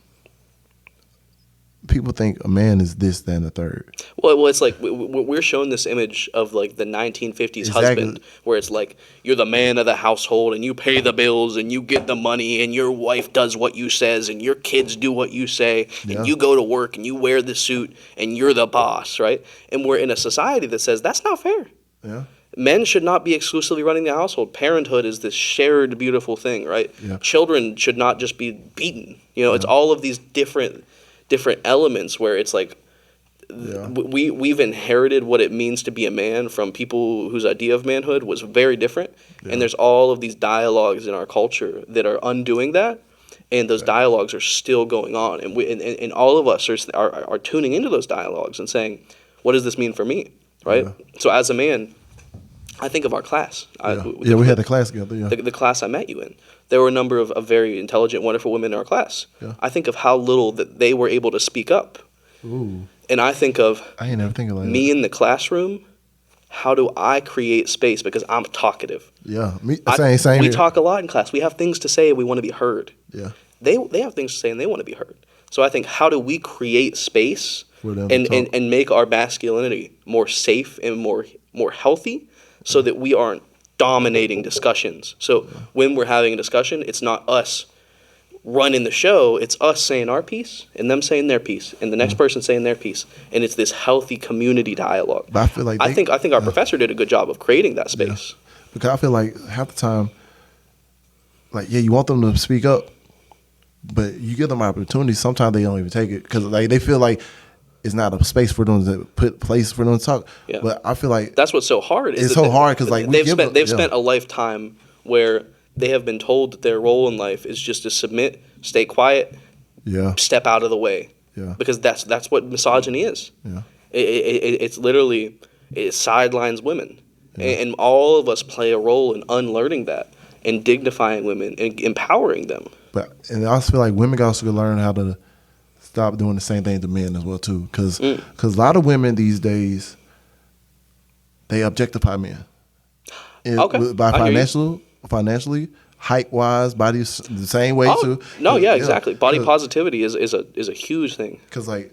[SPEAKER 2] people think a man is this, that, and the third.
[SPEAKER 3] Well, it's like we're shown this image of like the 1950s husband, where it's like you're the man of the household and you pay the bills and you get the money and your wife does what you says and your kids do what you say and you go to work and you wear the suit and you're the boss, right? And we're in a society that says that's not fair. Yeah. Men should not be exclusively running the household. Parenthood is this shared, beautiful thing, right? Yeah. Children should not just be beaten. It's all of these different elements where it's like we've inherited what it means to be a man from people whose idea of manhood was very different, and there's all of these dialogues in our culture that are undoing that, and those dialogues are still going on, and and all of us are tuning into those dialogues and saying, what does this mean for me, right? So as a man, I think of our class.
[SPEAKER 2] We had the class together. Yeah.
[SPEAKER 3] The class I met you in. There were a number of very intelligent, wonderful women in our class. Yeah. I think of how little that they were able to speak up. Ooh. And I think of
[SPEAKER 2] I ain't never think of
[SPEAKER 3] me in the classroom. How do I create space? Because I'm talkative.
[SPEAKER 2] Yeah, same.
[SPEAKER 3] We talk a lot in class. We have things to say. We want to be heard. Yeah. They have things to say and they want to be heard. So I think, how do we create space and make our masculinity more safe and more healthy, so that we aren't dominating discussions. So when we're having a discussion, it's not us running the show, it's us saying our piece and them saying their piece and the next person saying their piece, and it's this healthy community dialogue. But I feel like I think our professor did a good job of creating that space.
[SPEAKER 2] Yeah. Because I feel like half the time, like, you want them to speak up, but you give them opportunities, sometimes they don't even take it because like they feel like it's not a space for them to place for them to talk. Yeah. But I feel like
[SPEAKER 3] that's what's so hard.
[SPEAKER 2] It's so hard because like
[SPEAKER 3] they've spent a lifetime where they have been told that their role in life is just to submit, stay quiet, step out of the way. Yeah. Because that's what misogyny is. Yeah. It's literally, it sidelines women, and all of us play a role in unlearning that and dignifying women and empowering them.
[SPEAKER 2] And I also feel like women also learn how to stop doing the same thing to men as well too, because a lot of women these days, they objectify men. Financially, height wise, body the same way too.
[SPEAKER 3] No, yeah, exactly. Body positivity is a huge thing.
[SPEAKER 2] Because like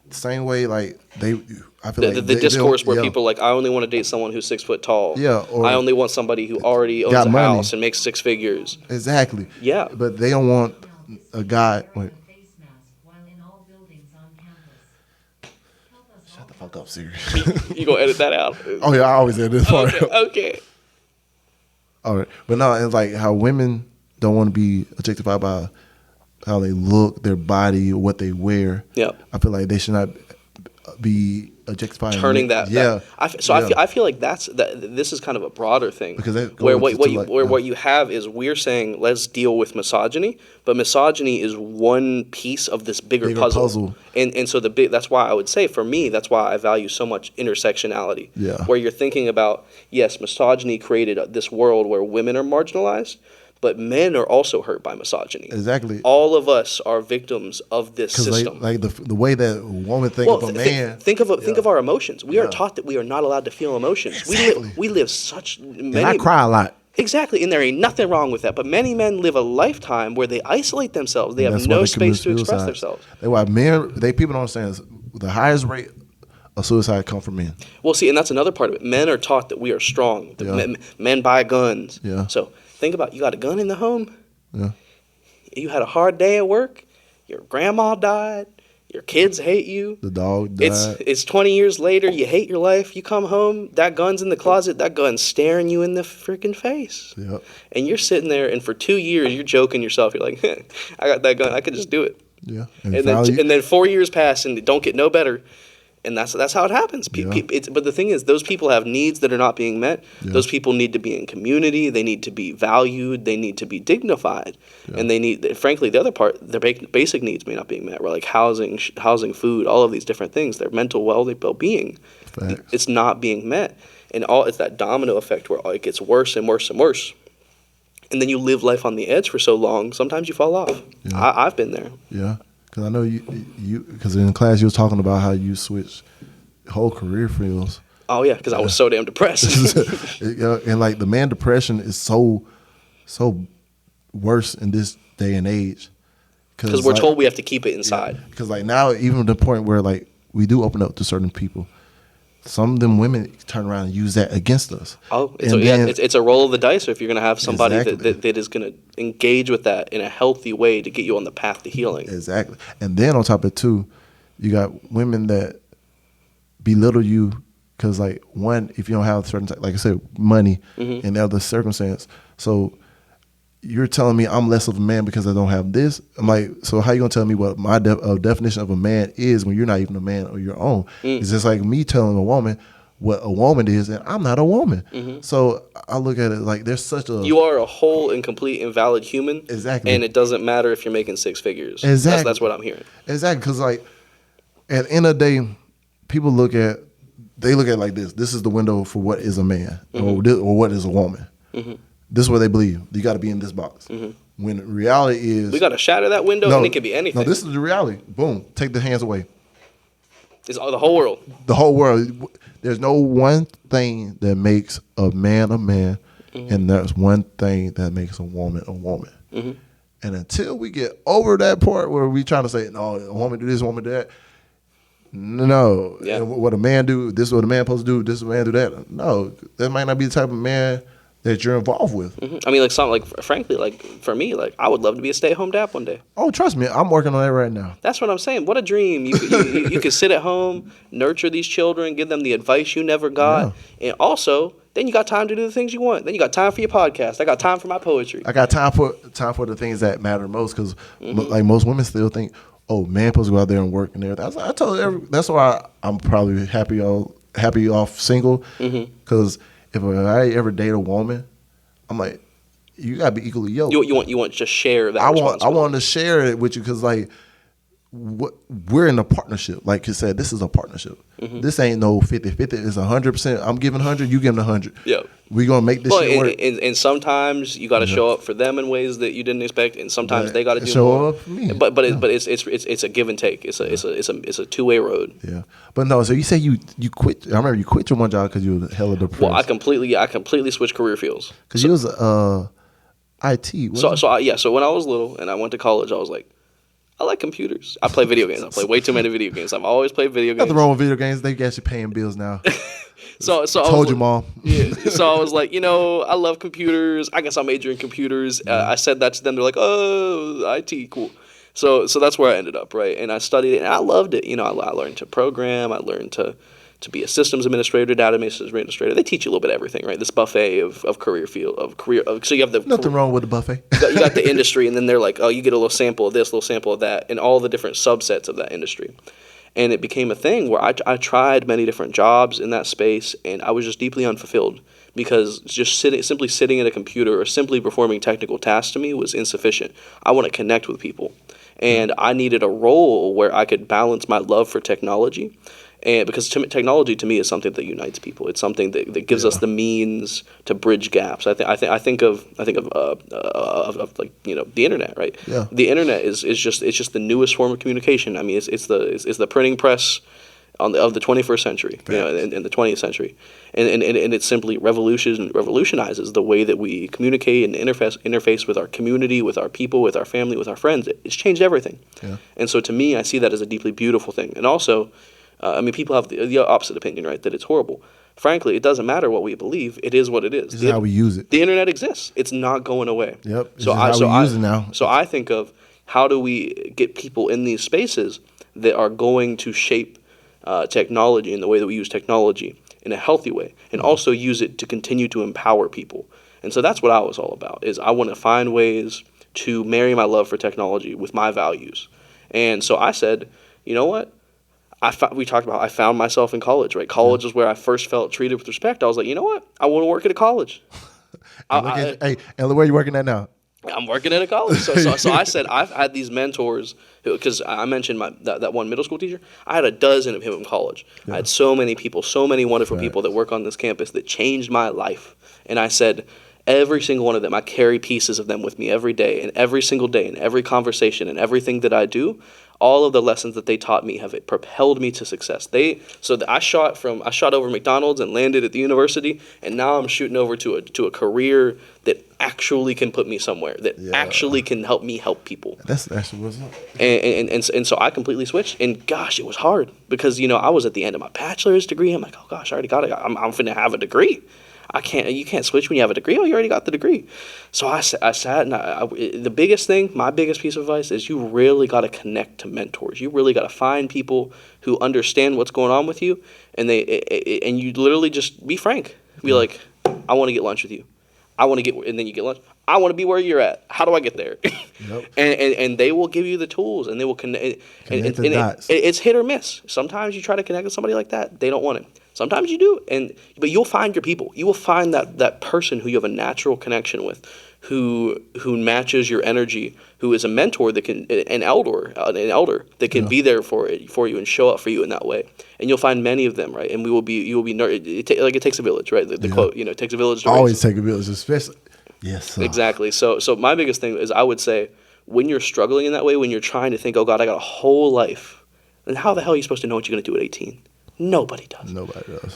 [SPEAKER 2] the same way, like I feel
[SPEAKER 3] the discourse where people are like, I only want to date someone who's 6 foot tall. Yeah, or I only want somebody who already owns a house and makes 6 figures.
[SPEAKER 2] Exactly.
[SPEAKER 3] Yeah,
[SPEAKER 2] but they don't want a guy. Wait. Fuck up, Siri.
[SPEAKER 3] You gonna edit that out?
[SPEAKER 2] Oh yeah, I always edit this part.
[SPEAKER 3] Okay.
[SPEAKER 2] All right, but no, it's like how women don't want to be objectified by how they look, their body, or what they wear. Yeah. I feel like they should not be objectifying,
[SPEAKER 3] turning that.
[SPEAKER 2] Yeah.
[SPEAKER 3] I feel like this is kind of a broader thing
[SPEAKER 2] Because
[SPEAKER 3] what you have is we're saying let's deal with misogyny, but misogyny is one piece of this bigger puzzle. And so that's why I would say for me that's why I value so much intersectionality.
[SPEAKER 2] Yeah.
[SPEAKER 3] Where you're thinking about yes, misogyny created this world where women are marginalized. But men are also hurt by misogyny.
[SPEAKER 2] Exactly.
[SPEAKER 3] All of us are victims of this system.
[SPEAKER 2] Like the way that a woman thinks of a man.
[SPEAKER 3] Think of our emotions. We are taught that we are not allowed to feel emotions.
[SPEAKER 2] Exactly.
[SPEAKER 3] We live such many.
[SPEAKER 2] And I cry a lot.
[SPEAKER 3] Exactly, and there ain't nothing wrong with that. But many men live a lifetime where they isolate themselves. They have no space to express themselves.
[SPEAKER 2] That's why people don't understand is the highest rate of suicide come from men.
[SPEAKER 3] Well, see, and that's another part of it. Men are taught that we are strong. Men buy guns.
[SPEAKER 2] Yeah.
[SPEAKER 3] So think about, you got a gun in the home.
[SPEAKER 2] Yeah.
[SPEAKER 3] You had a hard day at work. Your grandma died. Your kids hate you.
[SPEAKER 2] The dog died.
[SPEAKER 3] It's 20 years later. You hate your life. You come home. That gun's in the closet. That gun's staring you in the freaking face.
[SPEAKER 2] Yep.
[SPEAKER 3] And you're sitting there, and for 2 years, you're joking yourself. You're like, I got that gun. I could just do it.
[SPEAKER 2] Yeah.
[SPEAKER 3] And then 4 years pass, and it don't get no better. And that's how it happens. But the thing is, those people have needs that are not being met. Yeah. Those people need to be in community. They need to be valued. They need to be dignified. Yeah. And they need, frankly, the other part, their basic needs may not be met. Like housing, food, all of these different things. Their mental well-being, it's not being met. And it's that domino effect where it gets worse and worse and worse. And then you live life on the edge for so long, sometimes you fall off. Yeah. I've been there.
[SPEAKER 2] Yeah. Because I know because in class you was talking about how you switched whole career fields.
[SPEAKER 3] Oh, yeah, because I was so damn depressed.
[SPEAKER 2] And like the man depression is so worse in this day and age.
[SPEAKER 3] Because we're told we have to keep it inside.
[SPEAKER 2] Because like now, even to the point where like we do open up to certain people, some of them women turn around and use that against us.
[SPEAKER 3] Oh, it's a roll of the dice if you're going to have somebody that is going to engage with that in a healthy way to get you on the path to healing.
[SPEAKER 2] Exactly. And then on top of it, too, you got women that belittle you because, like, one, if you don't have certain, like I said, money and other circumstance. So you're telling me I'm less of a man because I don't have this? I'm like, so how you going to tell me what my definition of a man is when you're not even a man of your own? It's just like me telling a woman what a woman is, and I'm not a woman. So I look at it like there's such a...
[SPEAKER 3] You are a whole and complete and valid human.
[SPEAKER 2] Exactly.
[SPEAKER 3] And it doesn't matter if you're making six figures.
[SPEAKER 2] Exactly.
[SPEAKER 3] That's what I'm hearing.
[SPEAKER 2] Exactly, because like at the end of the day, people look at it like this. This is the window for what is a man or what is a woman. This is what they believe. You got to be in this box. When reality is...
[SPEAKER 3] We got to shatter that window and it could be anything.
[SPEAKER 2] No, this is the reality. Boom. Take the hands away.
[SPEAKER 3] It's the whole world.
[SPEAKER 2] The whole world. There's no one thing that makes a man, and there's one thing that makes a woman. And until we get over that part where we trying to say, no, a woman do this, a woman do that. No. Yeah. What a man do, this is what a man supposed to do, this is what a man do that. No. That might not be the type of man that you're involved with.
[SPEAKER 3] I mean, frankly, for me, I would love to be a stay-at-home dad one day.
[SPEAKER 2] Oh, trust me, I'm working on that right now.
[SPEAKER 3] That's what I'm saying. What a dream. You could sit at home, nurture these children, give them the advice you never got, and also, then you got time to do the things you want. Then you got time for your podcast. I got time for my poetry.
[SPEAKER 2] I got time for the things that matter most, because like most women still think, oh, man supposed to go out there and work and everything. I told that's why I'm probably happy off single, because if I ever date a woman, I'm like, you gotta be equally yoked.
[SPEAKER 3] You want to just share that responsibility.
[SPEAKER 2] I want to share it with you because we're in a partnership. Like you said, this is a partnership. This ain't no 50-50. It's 100%. I'm giving 100, you giving 100.
[SPEAKER 3] Yeah.
[SPEAKER 2] We're gonna make this shit work.
[SPEAKER 3] And sometimes you got to show up for them in ways that you didn't expect, and sometimes they got to do
[SPEAKER 2] show
[SPEAKER 3] more.
[SPEAKER 2] up for me.
[SPEAKER 3] But it's a give and take. It's a two-way road.
[SPEAKER 2] Yeah. But no. So you say you quit. I remember you quit your one job because you were hella depressed.
[SPEAKER 3] Well, I completely switched career fields.
[SPEAKER 2] Because you was IT.
[SPEAKER 3] So when I was little and I went to college, I was like, I like computers. I play video games. I play way too many video games. I've always played video games.
[SPEAKER 2] Nothing wrong with video games. They got you paying bills now.
[SPEAKER 3] So
[SPEAKER 2] told you, Mom.
[SPEAKER 3] Yeah. So I was like, I love computers. I guess I'll major in computers. I said that to them. They're like, oh, IT, cool. So that's where I ended up, right? And I studied it, and I loved it. I learned to program. I learned to be a systems administrator, database administrator. They teach you a little bit of everything, right? This buffet of career field so you have the
[SPEAKER 2] nothing wrong with the buffet.
[SPEAKER 3] You got the industry, and then they're like, oh, you get a little sample of this, little sample of that, and all the different subsets of that industry. And it became a thing where I tried many different jobs in that space, and I was just deeply unfulfilled because just simply sitting at a computer or simply performing technical tasks to me was insufficient. I want to connect with people, and I needed a role where I could balance my love for technology. And because technology to me is something that unites people, it's something that gives us the means to bridge gaps. I think of like, you know, the internet, right?
[SPEAKER 2] Yeah.
[SPEAKER 3] The internet is just the newest form of communication. I mean, it's the printing press of the 21st century, you know, in the 20th century, and it simply revolutionizes the way that we communicate and interface with our community, with our people, with our family, with our friends. It's changed everything. Yeah. And so to me, I see that as a deeply beautiful thing. And also, I mean, people have the opposite opinion, right? That it's horrible. Frankly, it doesn't matter what we believe. It is what it is.
[SPEAKER 2] This is how we use it.
[SPEAKER 3] The internet exists. It's not going away.
[SPEAKER 2] Yep. So we use it now.
[SPEAKER 3] So I think of how do we get people in these spaces that are going to shape technology and the way that we use technology in a healthy way, and also use it to continue to empower people. And so that's what I was all about. Is I want to find ways to marry my love for technology with my values. And so I said, you know what? We talked about I found myself in college, right? College is where I first felt treated with respect. I was like, you know what? I want to work at a college.
[SPEAKER 2] And look where you're working at now.
[SPEAKER 3] I'm working at a college. So I said I've had these mentors, because I mentioned that one middle school teacher. I had a dozen of him in college. Yeah. I had so many people, so many wonderful people that work on this campus that changed my life. And I said, every single one of them, I carry pieces of them with me every day, and every single day, in every conversation, and everything that I do. All of the lessons that they taught me have propelled me to success. I shot over McDonald's and landed at the university, and now I'm shooting over to a career that actually can put me somewhere, that actually can help me help people.
[SPEAKER 2] That's what's up.
[SPEAKER 3] And so I completely switched, and gosh, it was hard because, you know, I was at the end of my bachelor's degree. I'm like, oh gosh, I already got it. I'm finna have a degree. You can't switch when you have a degree. Oh, you already got the degree. So I sat, and the biggest thing, my biggest piece of advice is you really got to connect to mentors. You really got to find people who understand what's going on with you, and you literally just be frank. Be like, I want to get lunch with you. And then you get lunch. I want to be where you're at. How do I get there? Yep. and they will give you the tools, and they will connect the dots. It's hit or miss. Sometimes you try to connect with somebody like that, they don't want it. Sometimes you do, but you'll find your people. You will find that person who you have a natural connection with, who matches your energy, who is a mentor that can an elder that can be there for you and show up for you in that way. And you'll find many of them, right? And you will be it takes a village, right? The quote, you know, it takes a village to
[SPEAKER 2] always take a village, especially. Yes. Sir.
[SPEAKER 3] Exactly. So my biggest thing is I would say when you're struggling in that way, when you're trying to think, oh God, I got a whole life, then how the hell are you supposed to know what you're going to do at 18? Nobody does.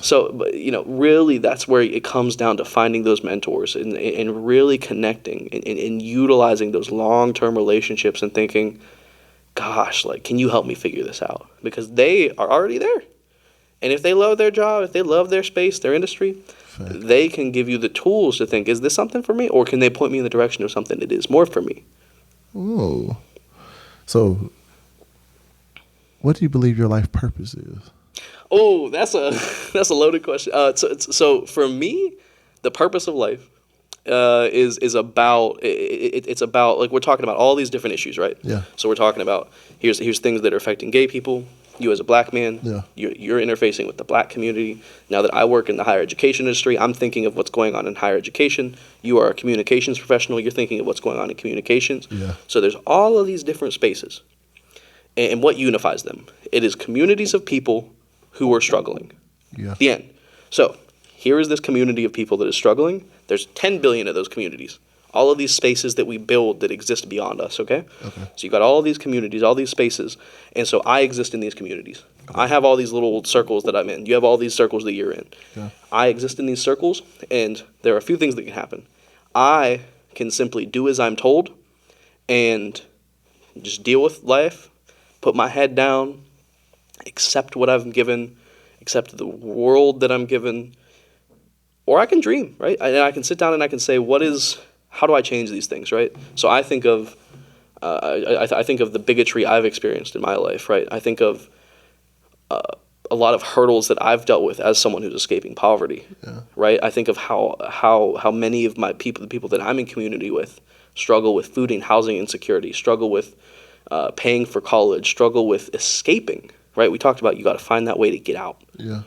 [SPEAKER 3] So, but, you know, really that's where it comes down to finding those mentors and really connecting and utilizing those long-term relationships and thinking, gosh, like, can you help me figure this out? Because they are already there. And if they love their job, if they love their space, their industry, they can give you the tools to think, is this something for me? Or can they point me in the direction of something that is more for me?
[SPEAKER 2] Oh. So, what do you believe your life purpose is?
[SPEAKER 3] Oh, that's a loaded question. So for me, the purpose of life is about it's about, like, we're talking about all these different issues, right?
[SPEAKER 2] Yeah.
[SPEAKER 3] So we're talking about here's things that are affecting gay people. You as a black man, you're interfacing with the black community. Now that I work in the higher education industry, I'm thinking of what's going on in higher education. You are a communications professional. You're thinking of what's going on in communications. Yeah. So there's all of these different spaces, and what unifies them? It is communities of people who are struggling. Yeah. The end. So here is this community of people that is struggling. There's 10 billion of those communities. All of these spaces that we build that exist beyond us, okay? So you've got all these communities, all these spaces, and so I exist in these communities. Okay. I have all these little circles that I'm in. You have all these circles that you're in. Yeah. I exist in these circles, and there are a few things that can happen. I can simply do as I'm told and just deal with life, put my head down, accept what I'm given, accept the world that I'm given, or I can dream, right? And I can sit down and I can say, how do I change these things, right? So I think of, I think of the bigotry I've experienced in my life, right? I think of a lot of hurdles that I've dealt with as someone who's escaping poverty, right? I think of how many of the people that I'm in community with, struggle with food and housing insecurity, struggle with paying for college, struggle with escaping right? We talked about you got to find that way to get out.
[SPEAKER 2] Yeah.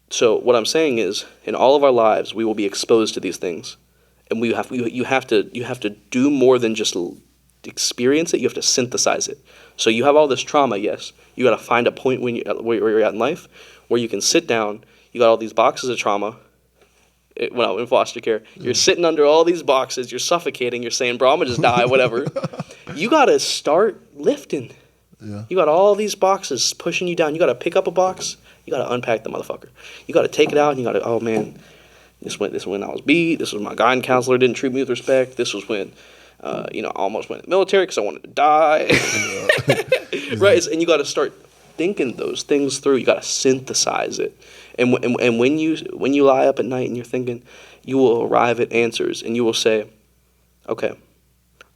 [SPEAKER 3] So what I'm saying is, in all of our lives, we will be exposed to these things, and you have to do more than just experience it. You have to synthesize it. So you have all this trauma, yes. You got to find a point where you're at in life where you can sit down. You got all these boxes of trauma. When I was in foster care, you're sitting under all these boxes. You're suffocating. You're saying, "Bro, I'm gonna just die." Whatever. You got to start lifting.
[SPEAKER 2] Yeah.
[SPEAKER 3] You got all these boxes pushing you down. You got to pick up a box. You got to unpack the motherfucker. You got to take it out, and you got to, oh man, this was when I was beat. This was my guidance counselor didn't treat me with respect. This was when, I almost went in the military because I wanted to die. Yeah. Right? And you got to start thinking those things through. You got to synthesize it. And when you lie up at night and you're thinking, you will arrive at answers, and you will say, okay,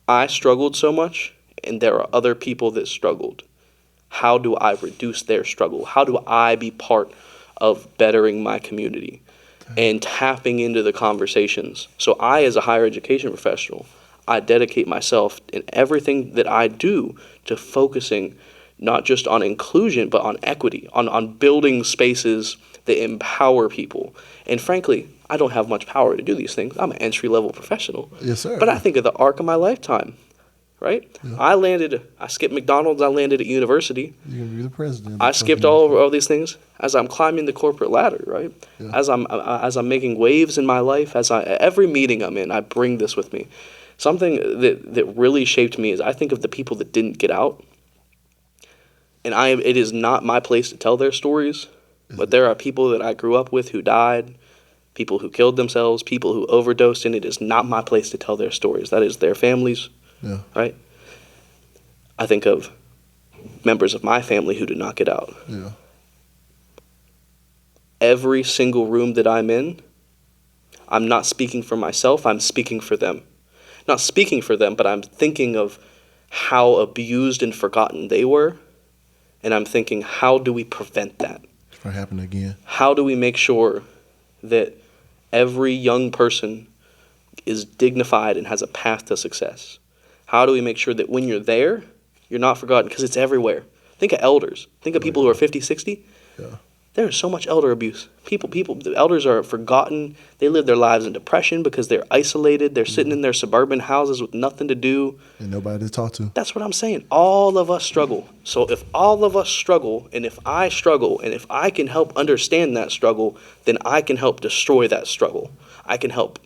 [SPEAKER 3] I struggled so much, and there are other people that struggled. How do I reduce their struggle? How do I be part of bettering my community and tapping into the conversations? So I, as a higher education professional, I dedicate myself in everything that I do to focusing not just on inclusion, but on equity, on building spaces that empower people. And frankly, I don't have much power to do these things. I'm an entry-level professional.
[SPEAKER 2] Yes, sir.
[SPEAKER 3] But I think of the arc of my lifetime. Right? Yeah. I skipped McDonald's, I landed at university.
[SPEAKER 2] You're going to be the president.
[SPEAKER 3] I skipped all these things as I'm climbing the corporate ladder, right? Yeah. As I'm making waves in my life, every meeting I'm in, I bring this with me. Something that really shaped me is I think of the people that didn't get out. And it is not my place to tell their stories, but there are people that I grew up with who died, people who killed themselves, people who overdosed, and it is not my place to tell their stories. That is their families. Yeah. Right? I think of members of my family who did not get out. Yeah. Every single room that I'm in, I'm not speaking for myself, I'm speaking for them. Not speaking for them, but I'm thinking of how abused and forgotten they were, and I'm thinking, how do we prevent that?
[SPEAKER 2] From happening again.
[SPEAKER 3] How do we make sure that every young person is dignified and has a path to success? How do we make sure that when you're there, you're not forgotten? Because it's everywhere. Think of elders. Think of people who are 50, 60. Yeah. There is so much elder abuse. The elders are forgotten. They live their lives in depression because they're isolated. They're sitting in their suburban houses with nothing to do.
[SPEAKER 2] And nobody to talk to.
[SPEAKER 3] That's what I'm saying. All of us struggle. So if all of us struggle, and if I struggle, and if I can help understand that struggle, then I can help destroy that struggle. I can help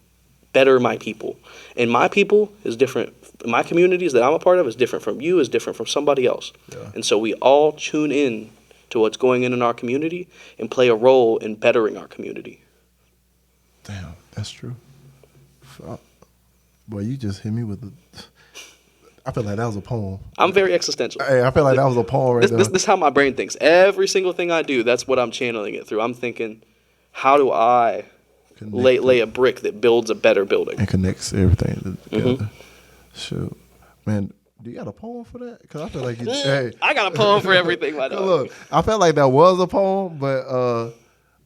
[SPEAKER 3] better my people. And my people is different. My communities that I'm a part of is different from you, is different from somebody else. Yeah. And so we all tune in to what's going in our community and play a role in bettering our community.
[SPEAKER 2] Damn, that's true. Boy, you just hit me with I feel like that was a poem.
[SPEAKER 3] I'm very existential.
[SPEAKER 2] Hey, I feel like that was a poem
[SPEAKER 3] this is how my brain thinks. Every single thing I do, that's what I'm channeling it through. I'm thinking, how do I lay a brick that builds a better building?
[SPEAKER 2] And connects everything together. Mm-hmm. Shoot. Man, do you got a poem for that? Because I feel like hey.
[SPEAKER 3] I got a poem for everything, my dog.
[SPEAKER 2] Look, I felt like that was a poem, but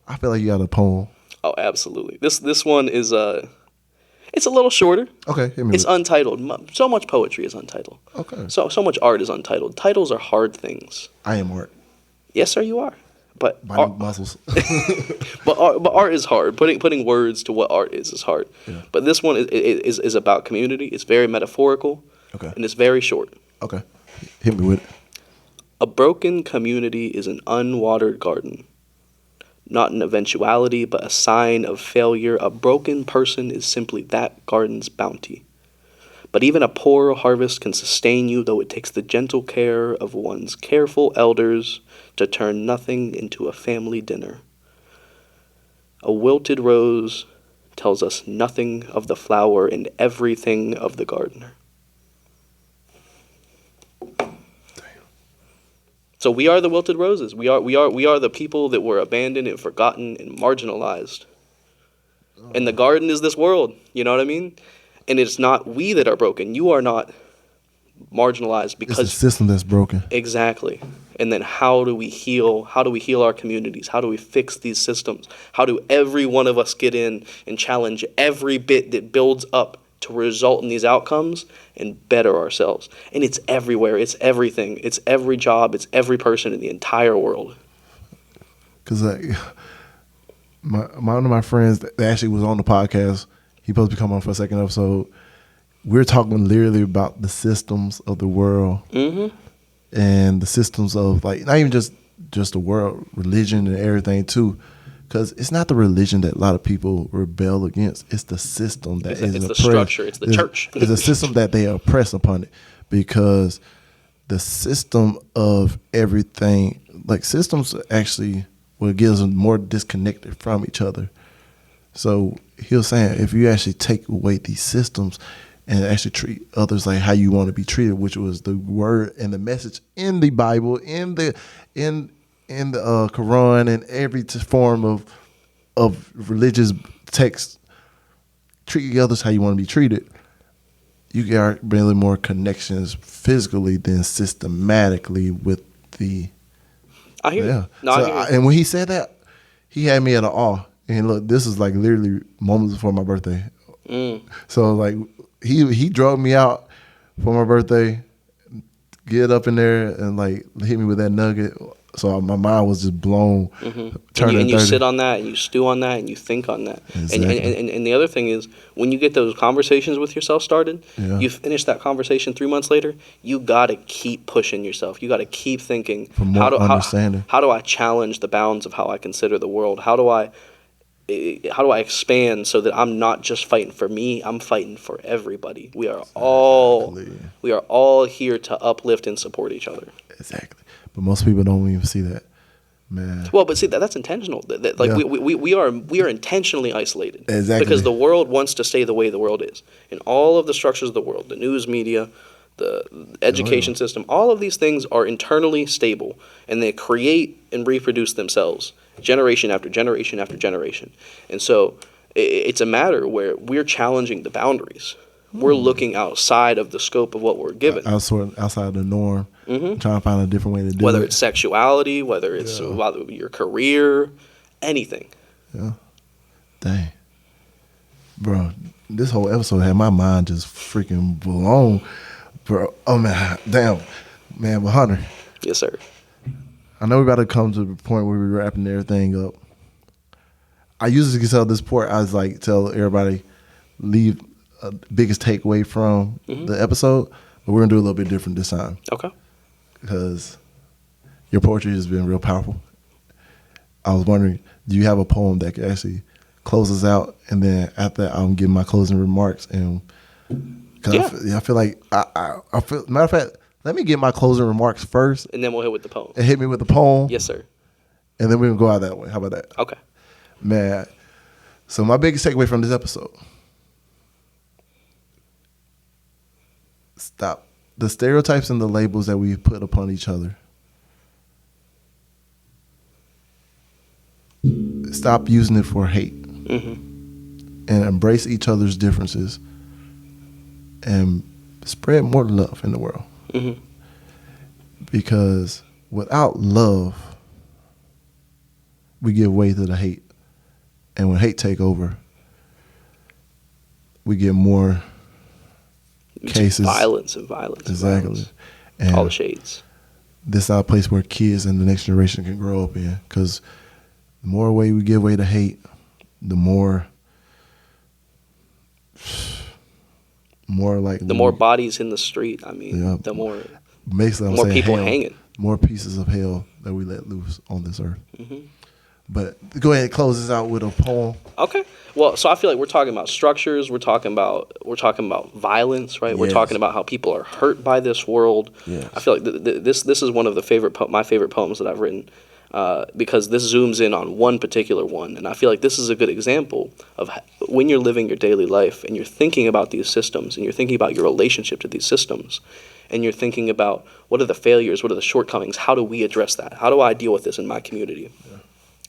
[SPEAKER 2] I feel like you got a poem.
[SPEAKER 3] Oh, absolutely. This one is it's a little shorter.
[SPEAKER 2] Okay, hit me.
[SPEAKER 3] It's untitled. So much poetry is untitled.
[SPEAKER 2] Okay.
[SPEAKER 3] So much art is untitled. Titles are hard things.
[SPEAKER 2] I am art.
[SPEAKER 3] Yes, sir, you are. But
[SPEAKER 2] muscles.
[SPEAKER 3] but art is hard. Putting words to what art is hard. Yeah. But this one is about community. It's very metaphorical. Okay. And it's very short.
[SPEAKER 2] Okay. Hit me with it.
[SPEAKER 3] A broken community is an unwatered garden. Not an eventuality, but a sign of failure. A broken person is simply that garden's bounty. But even a poor harvest can sustain you, though it takes the gentle care of one's careful elders to turn nothing into a family dinner. A wilted rose tells us nothing of the flower and everything of the gardener. So we are the wilted roses. We are the people that were abandoned and forgotten and marginalized. And the garden is this world. You know what I mean? And it's not we that are broken. You are not marginalized because
[SPEAKER 2] it's the system that's broken.
[SPEAKER 3] Exactly. And then how do we heal? How do we heal our communities? How do we fix these systems? How do every one of us get in and challenge every bit that builds up to result in these outcomes and better ourselves. And it's everywhere. It's everything. It's every job. It's every person in the entire world.
[SPEAKER 2] Because one of my friends that actually was on the podcast, he supposed to be coming on for a second episode. We're talking literally about the systems of the world and the systems of, like, not even just the world, religion and everything too. Because it's not the religion that a lot of people rebel against. It's the system that is
[SPEAKER 3] it's
[SPEAKER 2] oppressed.
[SPEAKER 3] the structure. It's the church.
[SPEAKER 2] It's a system that they oppress upon it. Because the system of everything, like, systems actually what gives them more disconnected from each other. So he was saying, if you actually take away these systems and actually treat others like how you want to be treated, which was the word and the message in the Bible, in the Quran, and every form of religious text, treat others how you want to be treated, you get really more connections physically than systematically with the.
[SPEAKER 3] I hear you. No,
[SPEAKER 2] So
[SPEAKER 3] I hear you.
[SPEAKER 2] and when he said that, he had me at an awe. And look, this is like literally moments before my birthday. So like he drove me out for my birthday, get up in there and like hit me with that nugget. So my mind was just blown.
[SPEAKER 3] And you sit on that, and you stew on that, and you think on that.
[SPEAKER 2] Exactly.
[SPEAKER 3] And the other thing is, when you get those conversations with yourself started, you finish that conversation 3 months later, you got to keep pushing yourself. You got to keep thinking,
[SPEAKER 2] For more understanding.
[SPEAKER 3] How do I challenge the bounds of how I consider the world? How do I expand so that I'm not just fighting for me, I'm fighting for everybody. We are all here to uplift and support each other.
[SPEAKER 2] Exactly. But most people don't even see that, man.
[SPEAKER 3] Well, but see, that's intentional. We are intentionally isolated.
[SPEAKER 2] Exactly.
[SPEAKER 3] Because the world wants to stay the way the world is. In all of the structures of the world, the news media, the education system, all of these things are internally stable, and they create and reproduce themselves generation after generation after generation. And so it's a matter where we're challenging the boundaries. We're looking outside of the scope of what we're given.
[SPEAKER 2] Outside of the norm, trying to find a different way to do it.
[SPEAKER 3] Whether it's sexuality, whether it's your career, anything.
[SPEAKER 2] Yeah. Dang. Bro, this whole episode had my mind just freaking blown. Bro, oh man, damn. Man, but Hunter.
[SPEAKER 3] Yes, sir.
[SPEAKER 2] I know we're about to come to the point where we're wrapping everything up. I usually tell this part, I was like, tell everybody, leave biggest takeaway from the episode, but we're gonna do a little bit different this time.
[SPEAKER 3] Okay.
[SPEAKER 2] Because your poetry has been real powerful. I was wondering, do you have a poem that could actually close us out, and then after that, I'll give my closing remarks. And I feel like I feel. Matter of fact, let me get my closing remarks first,
[SPEAKER 3] and then we'll hit with the poem.
[SPEAKER 2] And hit me with the poem.
[SPEAKER 3] Yes, sir.
[SPEAKER 2] And then we can go out that way. How about that?
[SPEAKER 3] Okay.
[SPEAKER 2] Man, so my biggest takeaway from this episode: stop the stereotypes and the labels that we put upon each other. Stop using it for hate, and embrace each other's differences, and spread more love in the world. Because without love, we give way to the hate, and when hate take over, we get more cases,
[SPEAKER 3] violence.
[SPEAKER 2] Exactly, and
[SPEAKER 3] all the shades.
[SPEAKER 2] This is not a place where kids and the next generation can grow up in. Because the more way we give way to hate, the more
[SPEAKER 3] bodies in the street. I mean, the more people hanging.
[SPEAKER 2] More pieces of hell that we let loose on this earth. But go ahead and close this out with a poem.
[SPEAKER 3] Okay. Well, so I feel like we're talking about structures. We're talking about violence, right? Yes. We're talking about how people are hurt by this world. Yes. I feel like this is one of my favorite poems that I've written. Because this zooms in on one particular one. And I feel like this is a good example of when you're living your daily life and you're thinking about these systems and you're thinking about your relationship to these systems and you're thinking about what are the failures, what are the shortcomings, how do we address that? How do I deal with this in my community? Yeah.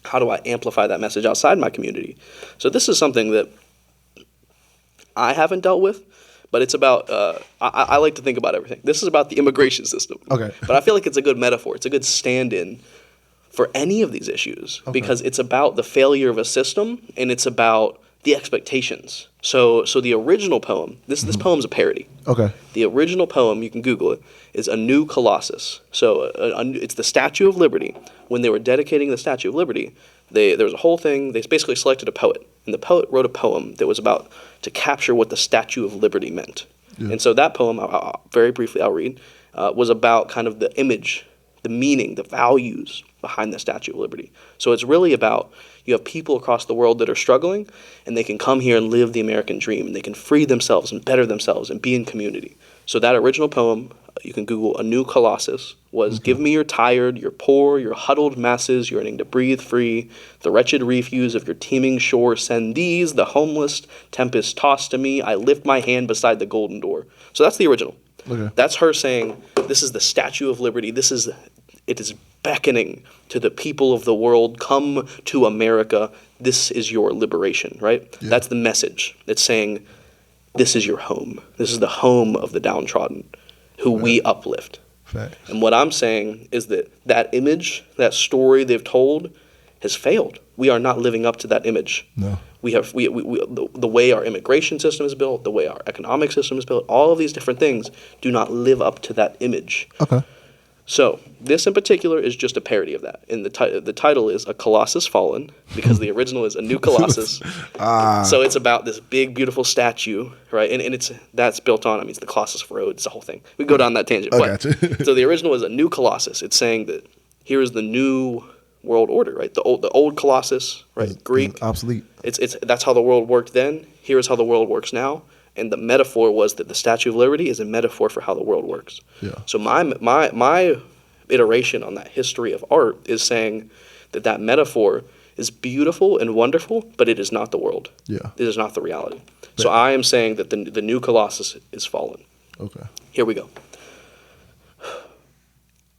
[SPEAKER 3] How do I amplify that message outside my community? So this is something that I haven't dealt with, but it's about, I like to think about everything. This is about the immigration system.
[SPEAKER 2] Okay.
[SPEAKER 3] But I feel like it's a good metaphor. It's a good stand-in for any of these issues, because it's about the failure of a system and it's about the expectations. So the original poem, this poem's a parody.
[SPEAKER 2] Okay.
[SPEAKER 3] The original poem, you can Google it, is A New Colossus. So it's the Statue of Liberty. When they were dedicating the Statue of Liberty, there was a whole thing. They basically selected a poet, and the poet wrote a poem that was about to capture what the Statue of Liberty meant. Yeah. And so that poem, very briefly I'll read, was about kind of the image, the meaning, the values behind the Statue of Liberty. So it's really about, you have people across the world that are struggling, and they can come here and live the American dream, and they can free themselves and better themselves and be in community. So that original poem, you can Google A New Colossus, was give me your tired, your poor, your huddled masses yearning to breathe free, the wretched refuse of your teeming shore, send these, the homeless, tempest tossed to me, I lift my hand beside the golden door. So that's the original. Okay. That's her saying, this is the Statue of Liberty, it is beckoning to the people of the world, come to America, this is your liberation, right? Yeah. That's the message. It's saying, this is your home. This is the home of the downtrodden, who we uplift.
[SPEAKER 2] Facts. And
[SPEAKER 3] what I'm saying is that image, that story they've told, has failed. We are not living up to that image.
[SPEAKER 2] No.
[SPEAKER 3] The way our immigration system is built, the way our economic system is built, all of these different things do not live up to that image.
[SPEAKER 2] Okay.
[SPEAKER 3] So this in particular is just a parody of that. And the title is A Colossus Fallen, because the original is A New Colossus. So it's about this big, beautiful statue, right? And that's built on, it's the Colossus Road, it's the whole thing. We go down that tangent.
[SPEAKER 2] Gotcha.
[SPEAKER 3] So the original is A New Colossus. It's saying that here is the new world order, right? The old Colossus, right? Greek.
[SPEAKER 2] Obsolete.
[SPEAKER 3] That's how the world worked then. Here is how the world works now. And the metaphor was that the Statue of Liberty is a metaphor for how the world works.
[SPEAKER 2] Yeah.
[SPEAKER 3] So my iteration on that history of art is saying that metaphor is beautiful and wonderful, but it is not the world.
[SPEAKER 2] Yeah.
[SPEAKER 3] It is not the reality. So I am saying that the new Colossus is fallen.
[SPEAKER 2] Okay.
[SPEAKER 3] Here we go.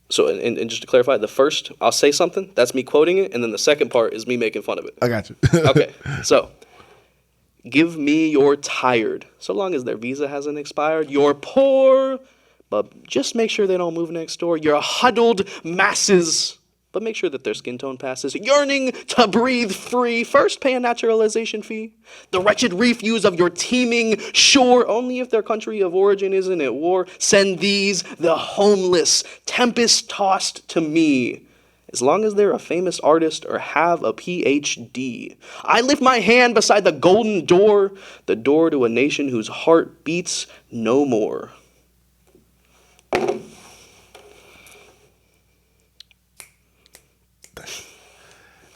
[SPEAKER 3] So, and just to clarify, the first, I'll say something, that's me quoting it, and then the second part is me making fun of it.
[SPEAKER 2] I got you.
[SPEAKER 3] Okay, so, give me your tired, so long as their visa hasn't expired, your poor, but just make sure they don't move next door, your huddled masses, but make sure that their skin tone passes, yearning to breathe free, first pay a naturalization fee, the wretched refuse of your teeming shore, only if their country of origin isn't at war, send these, the homeless, tempest-tossed to me, as long as they're a famous artist or have a PhD. I lift my hand beside the golden door, the door to a nation whose heart beats no more.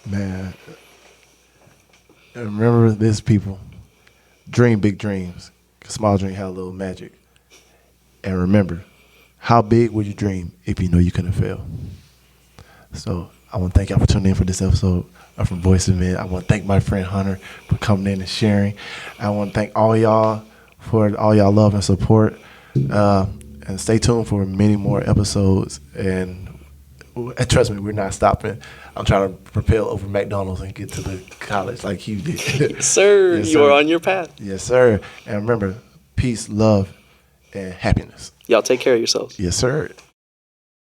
[SPEAKER 2] Man, remember this, people. Dream big dreams. Small dream have a little magic. And remember, how big would you dream if you know you couldn't fail? So I want to thank y'all for tuning in for this episode from Boyz II Men. I want to thank my friend Hunter for coming in and sharing. I want to thank all y'all for all y'all love and support. And stay tuned for many more episodes. And trust me, we're not stopping. I'm trying to propel over McDonald's and get to the college like you did.
[SPEAKER 3] Yes, sir.
[SPEAKER 2] Yes,
[SPEAKER 3] you are on your path.
[SPEAKER 2] Yes, sir. And remember, peace, love, and happiness.
[SPEAKER 3] Y'all take care of yourselves.
[SPEAKER 2] Yes, sir.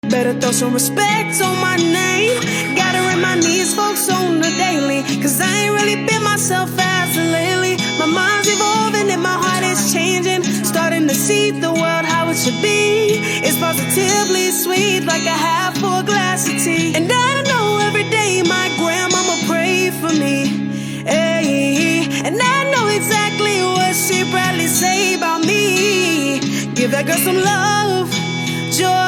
[SPEAKER 1] Better throw some respect on my name. Gotta remind these folks on the daily, cause I ain't really been myself as of lately. My mind's evolving and my heart is changing. Starting to see the world how it should be. It's positively sweet like a half full glass of tea. And I know every day my grandmama prayed for me. Hey, and I know exactly what she probably say about me. Give that girl some love, joy,